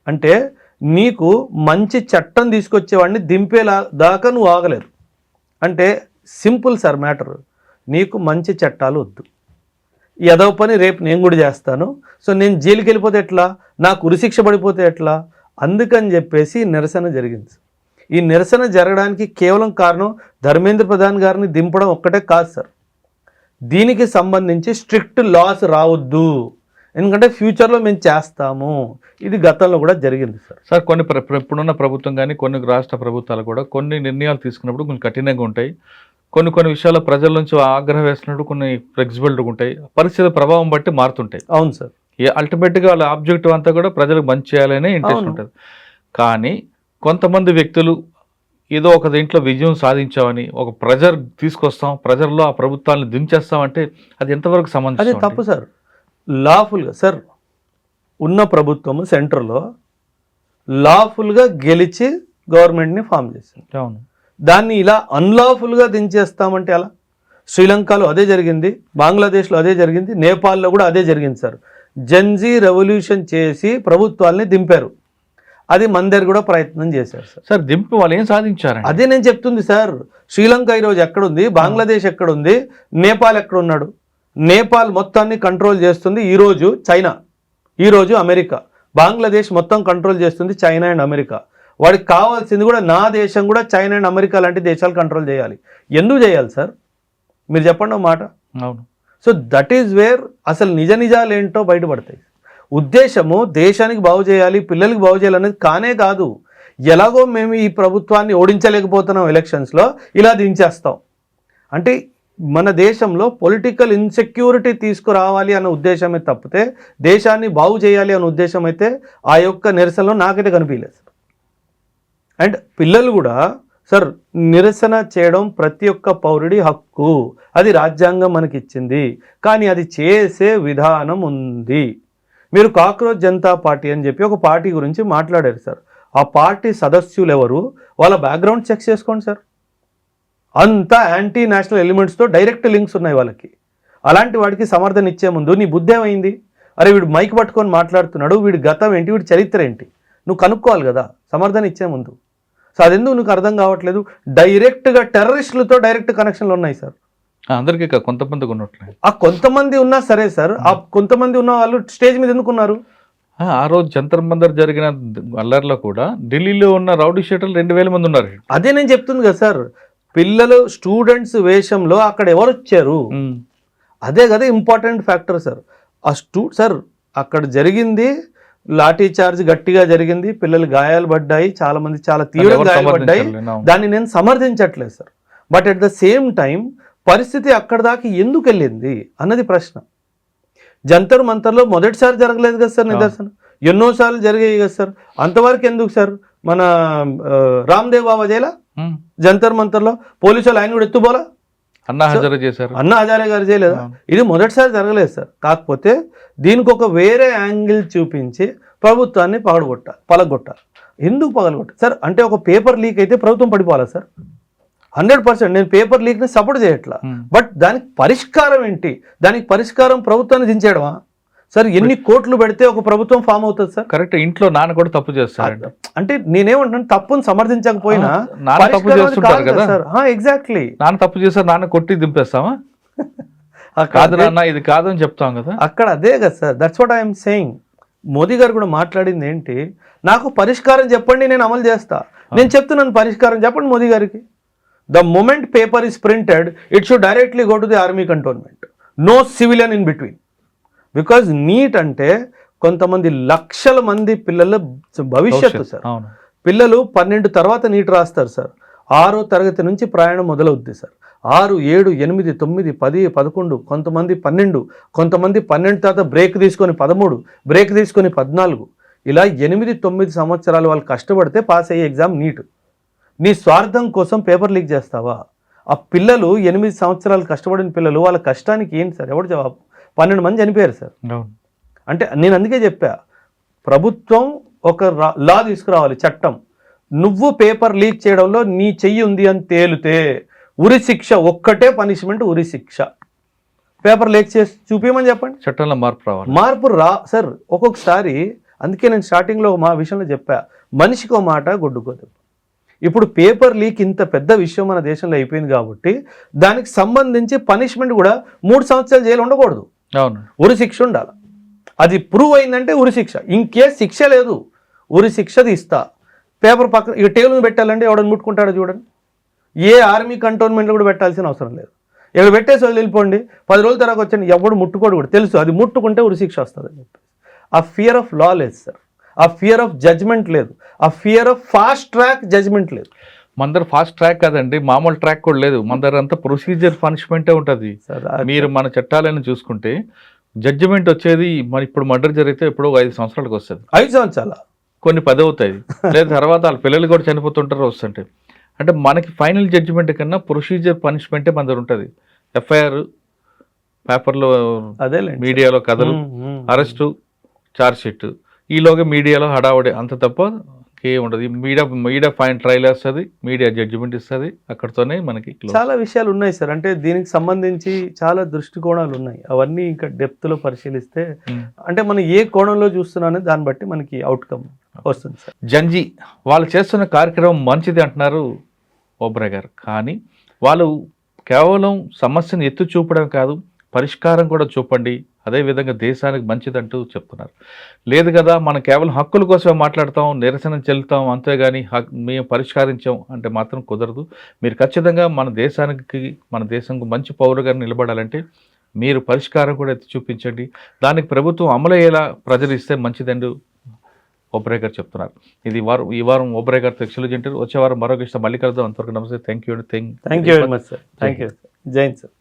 అంటే నీకు మంచి చట్టం తీసుకొచ్చేవాడిని దింపేలా దాకా నువ్వు ఆగలేదు. అంటే సింపుల్ సార్ మ్యాటర్, నీకు మంచి చట్టాలు వద్దు, ఎదవ పని రేపు నేను కూడా చేస్తాను, సో నేను జైలుకి వెళ్ళిపోతే ఎట్లా, నాకు ఉరిశిక్ష పడిపోతే ఎట్లా, అందుకని చెప్పేసి నిరసన జరిగింది. ఈ నిరసన జరగడానికి కేవలం కారణం ధర్మేంద్ర ప్రధాన్ గారిని దింపడం ఒక్కటే కాదు సార్. దీనికి సంబంధించి స్ట్రిక్ట్ లాస్ రావద్దు, ఎందుకంటే ఫ్యూచర్లో మేము చేస్తాము. ఇది గతంలో కూడా జరిగింది సార్. సార్ కొన్ని ఇప్పుడున్న ప్రభుత్వం కానీ కొన్ని రాష్ట్ర ప్రభుత్వాలు కూడా కొన్ని నిర్ణయాలు తీసుకున్నప్పుడు కొంచెం కఠినంగా ఉంటాయి, కొన్ని విషయాల్లో ప్రజల నుంచి ఆగ్రహం వేస్తున్నట్టు కొన్ని ఫ్లెక్సిబిలిటీ ఉంటాయి, పరిస్థితి ప్రభావం బట్టి మారుతుంటాయి. అవును సార్. అల్టిమేట్గా వాళ్ళ ఆబ్జెక్టివ్ అంతా కూడా ప్రజలకు మంచి చేయాలనే ఇంట్రెస్ట్ ఉంటుంది. కానీ కొంతమంది వ్యక్తులు ఏదో ఒక దీంట్లో విజయం సాధించామని ఒక ప్రెజర్ తీసుకొస్తాం, ప్రెజర్లో ఆ ప్రభుత్వాలను దించేస్తామంటే అది ఎంతవరకు సంబంధించి? అది తప్పు సార్. లాఫుల్గా సార్ ఉన్న ప్రభుత్వము సెంటర్లో లాఫుల్గా గెలిచి గవర్నమెంట్ని ఫామ్ చేసింది. అవును. దాన్ని ఇలా అన్లాఫుల్గా దించేస్తామంటే అలా? శ్రీలంకలో అదే జరిగింది, బంగ్లాదేశ్లో అదే జరిగింది, నేపాల్లో కూడా అదే జరిగింది సార్. జెన్జీ రెవల్యూషన్ చేసి ప్రభుత్వాల్ని దింపారు. అది మన దగ్గర కూడా ప్రయత్నం చేశారు సార్. సార్ దింపి వాళ్ళు ఏం సాధించారు? అదే నేను చెప్తుంది సార్. శ్రీలంక ఈరోజు ఎక్కడుంది, బంగ్లాదేశ్ ఎక్కడుంది, నేపాల్ ఎక్కడున్నాడు? నేపాల్ మొత్తాన్ని కంట్రోల్ చేస్తుంది ఈరోజు చైనా, ఈరోజు అమెరికా. బంగ్లాదేశ్ మొత్తం కంట్రోల్ చేస్తుంది చైనా అండ్ అమెరికా. వాడికి కావాల్సింది కూడా నా దేశం కూడా చైనా అండ్ అమెరికా లాంటి దేశాలు కంట్రోల్ చేయాలి. ఎందుకు చేయాలి సార్? మీరు చెప్పండి ఒక మాట. అవును. సో దట్ ఈజ్ వేర్ అసలు నిజాలు ఏంటో బయటపడతాయి. ఉద్దేశము దేశానికి బాగు చేయాలి, పిల్లలకి బాగు చేయాలి అనేది కానే కాదు. ఎలాగో మేము ఈ ప్రభుత్వాన్ని ఓడించలేకపోతున్నాం ఎలక్షన్స్లో, ఇలా దించేస్తాం అంటే మన దేశంలో పొలిటికల్ ఇన్సెక్యూరిటీ తీసుకురావాలి అన్న ఉద్దేశమే తప్పితే దేశాన్ని బాగు చేయాలి అన్న ఉద్దేశం అయితే ఆ యొక్క నిరసనలో నాకైతే కనిపించలేదు. అండ్ పిల్లలు కూడా సార్ నిరసన చేయడం ప్రతి ఒక్క పౌరుడి హక్కు, అది రాజ్యాంగం మనకి ఇచ్చింది. కానీ అది చేసే విధానం ఉంది. మీరు కాక్రోచ్ జనతా పార్టీ అని చెప్పి ఒక పార్టీ గురించి మాట్లాడారు సార్. ఆ పార్టీ సదస్యులు ఎవరు, వాళ్ళ బ్యాక్గ్రౌండ్ చెక్ చేసుకోండి సార్. అంతా యాంటీ నేషనల్ ఎలిమెంట్స్తో డైరెక్ట్ లింక్స్ ఉన్నాయి వాళ్ళకి. అలాంటి వాడికి సమర్థన ఇచ్చే ముందు నీ బుద్ధి ఏమైంది? అరే వీడు మైక్ పట్టుకొని మాట్లాడుతున్నాడు, వీడి గతం ఏంటి, వీడి చరిత్ర ఏంటి, నువ్వు కనుక్కోవాలి కదా సమర్థన ఇచ్చే ముందు. సో అదెందుకు నీకు అర్థం కావట్లేదు? డైరెక్ట్గా టెర్రరిస్టులతో డైరెక్ట్ కనెక్షన్లు ఉన్నాయి సార్. అందరికీ కొంతమందికి ఉన్నట్లే. ఆ కొంతమంది ఉన్నా సరే సార్, ఆ కొంతమంది ఉన్న వాళ్ళు స్టేజ్ మీద ఎందుకు ఉన్నారు? ఆ రోజు జంతర్ మందర్ జరిగిన అల్లర్లో కూడా ఢిల్లీలో ఉన్న రౌడీ షీటర్లు 2000 మంది ఉన్నారు. అదే నేను చెప్తుంది కదా సార్, పిల్లలు స్టూడెంట్స్ వేషంలో అక్కడ ఎవరు వచ్చారు, అదే కదా ఇంపార్టెంట్ ఫ్యాక్టర్ సార్. సార్ అక్కడ జరిగింది లాఠీ చార్జ్ గట్టిగా జరిగింది, పిల్లలు గాయాలు పడ్డాయి, చాలా మంది చాలా తీవ్ర గాయాలు పడ్డాయి. దాన్ని నేను సమర్థించట్లేదు sir. But at the same time పరిస్థితి అక్కడ దాకా ఎందుకు వెళ్ళింది అన్నది ప్రశ్న. జంతర్ మంతర్లో మొదటిసారి జరగలేదు కదా సార్ నిదర్శనం, ఎన్నోసార్లు జరిగాయి కదా సార్. అంతవరకు ఎందుకు సార్? మన రామ్దేవ్ బాబా జైలా జంతర్ మంతర్లో పోలీసులు ఆయన కూడా ఎత్తుపోలా, అన్నా హజారే గారు చేయలేదా? ఇది మొదటిసారి జరగలేదు సార్. కాకపోతే దీనికి ఒక వేరే యాంగిల్ చూపించి ప్రభుత్వాన్ని పగలగొట్టాలి. ఎందుకు పగలగొట్టాలి సార్? అంటే ఒక పేపర్ లీక్ అయితే ప్రభుత్వం పడిపోవాలా సార్? 100% నేను పేపర్ లీక్ని సపోర్ట్ చేయట్లా. బట్ దానికి పరిష్కారం ఏంటి? దానికి పరిష్కారం ప్రభుత్వాన్ని దించేయడమా సార్? ఎన్ని కోట్లు పెడితే ఒక ప్రభుత్వం ఫామ్ అవుతుంది సార్? కరెక్ట్. ఇంట్లో నాన్న కూడా తప్పు చేస్తారు. అంటే నేనేమంటున్నాను, తప్పును సమర్థించకపోయినా తప్పు చేస్తుంటారు కదా సార్. ఎగ్జాక్ట్లీ, నాన్న తప్పు చేస్తారు, నాన్న కొట్టి దింపేస్తామా? కాదు నాన్న ఇది కాదని చెప్తాం కదా అక్కడ. అదే కదా sir, that's what I'm saying. Modi గారు కూడా మాట్లాడింది ఏంటి, నాకు పరిష్కారం చెప్పండి నేను అమలు చేస్తా. నేను చెప్తున్నాను పరిష్కారం చెప్పండి మోదీ గారికి. The moment paper is printed, it should directly go to the army cantonment. No civilian in between. Because NEET అంటే కొంతమంది లక్షల మంది పిల్లల భవిష్యత్తు సార్. పిల్లలు 12 తర్వాత నీట్ రాస్తారు సార్. 6వ తరగతి నుంచి ప్రయాణం మొదలవుద్ది సార్. 6, 7, 8, 9, 10, 11, కొంతమంది 12, కొంతమంది 12 తర్వాత బ్రేక్ తీసుకొని 13, బ్రేక్ తీసుకొని 14, ఇలా 8, 9 సంవత్సరాలు వాళ్ళు కష్టపడితే పాస్ అయ్యే ఎగ్జామ్ నీట్. నీ స్వార్థం కోసం పేపర్ లీక్ చేస్తావా? ఆ పిల్లలు 8 సంవత్సరాలు కష్టపడిన పిల్లలు, వాళ్ళ కష్టానికి ఏంటి సార్? ఎవరు జవాబు? 12 మంది చనిపోయారు సార్. అంటే నేను అందుకే చెప్పా, ప్రభుత్వం ఒక లా తీసుకురావాలి, చట్టం. నువ్వు పేపర్ లీక్ చేయడంలో నీ చెయ్యి ఉంది అని తేలితే ఉరి శిక్ష, ఒక్కటే పనిష్మెంట్, ఉరి శిక్ష. పేపర్ లీక్ చేసి చూపించమని చెప్పండి, చట్టంలో మార్పు రావాలి. మార్పు సార్. ఒక్కొక్కసారి అందుకే నేను స్టార్టింగ్లో మా విషయంలో చెప్పా, మనిషికో మాట గొడ్డుకోదు. ఇప్పుడు పేపర్ లీక్ ఇంత పెద్ద విషయం మన దేశంలో అయిపోయింది కాబట్టి దానికి సంబంధించి పనిష్మెంట్ కూడా 3 సంవత్సరాలు జైలు ఉండకూడదు, ఉరి శిక్ష ఉండాలి. అది ప్రూవ్ అయిందంటే ఉరి శిక్ష. ఇంకేస్ శిక్ష లేదు, ఉరి శిక్ష తీస్తా. పేపర్ పక్కన ఇక టేబుల్ మీద పెట్టాలంటే ఎవడని ముట్టుకుంటాడో చూడండి. ఏ ఆర్మీ కంటోన్మెంట్లో కూడా పెట్టాల్సిన అవసరం లేదు. ఇక్కడ పెట్టేసి వెళ్ళిపోండి, 10 రోజుల తర్వాత వచ్చాను, ఎవడు ముట్టుకోడు కూడా తెలుసు, అది ముట్టుకుంటే ఉరి శిక్ష వస్తుంది అని చెప్పి. ఆ ఫియర్ ఆఫ్ లా లేదు సార్, ఆ ఫియర్ ఆఫ్ జడ్జ్మెంట్ లేదు, ఆ fear of fast track judgment లేదు. మన దగ్గర ఫాస్ట్ ట్రాక్ కాదండి, మామూలు ట్రాక్ కూడా లేదు. మన దగ్గర అంతా ప్రొసీజర్ పనిష్మెంటే ఉంటుంది. మీరు మన చట్టాలను చూసుకుంటే జడ్జిమెంట్ వచ్చేది మన ఇప్పుడు మర్డర్ జరిగితే ఎప్పుడో 5 సంవత్సరాలకు వస్తుంది. 5 సంవత్సరాల కొన్ని 10 అవుతాయి, లేదా తర్వాత వాళ్ళ పిల్లలు కూడా చనిపోతుంటారు వస్తుంటే. అంటే మనకి ఫైనల్ జడ్జిమెంట్ కన్నా ప్రొసీజర్ పనిష్మెంటే మన దగ్గర ఉంటుంది. ఎఫ్ఐఆర్ పేపర్లో అదేలేండి మీడియాలో కథలు, అరెస్టు, ఛార్జ్ షీట్, ఈలోగా మీడియాలో హడావుడి, అంత తప్ప ఇంకేం ఉండదు. మీడియా ఫైన్ ట్రయల్ వేస్తుంది, మీడియా జడ్జిమెంట్ ఇస్తుంది, అక్కడితోనే మనకి close. చాలా విషయాలు ఉన్నాయి సార్. అంటే దీనికి సంబంధించి చాలా దృష్టికోణాలు ఉన్నాయి. అవన్నీ ఇంకా డెప్త్ లో పరిశీలిస్తే ఉమ్. అంటే మనం ఏ కోణంలో చూస్తున్నామని దాన్ని బట్టి మనకి అవుట్కమ్ వస్తుంది సార్. జంజీ వాళ్ళు చేస్తున్న కార్యక్రమం మంచిది అంటున్నారు ఓబ్రాయ్ గారు, కానీ వాళ్ళు కేవలం సమస్యను ఎత్తు చూపడం కాదు, పరిష్కారం కూడా చూపండి, అదేవిధంగా దేశానికి మంచిదంటూ చెప్తున్నారు. లేదు కదా, మనం కేవలం హక్కుల కోసమే మాట్లాడతాం, నిరసన చెల్లుతాం, అంతేగాని మేము పరిష్కరించాం అంటే మాత్రం కుదరదు. మీరు ఖచ్చితంగా మన దేశంకు మంచి పౌరుగా నిలబడాలంటే మీరు పరిష్కారం కూడా ఎత్తి చూపించండి, దానికి ప్రభుత్వం అమలయ్యేలా ప్రజలు ఇస్తే మంచిదండి ఓబ్రాయ్ గారు చెప్తున్నారు. ఈ వారం ఓబ్రాయ్ గారితో ఎక్స్క్లూజివ్. వచ్చే వారం మరొక ఇష్టం మళ్ళీ కలుద్దాం. అంతవరకు నమస్తే. Thank you thank you very much sir. Thank you. జై హింద్ సార్.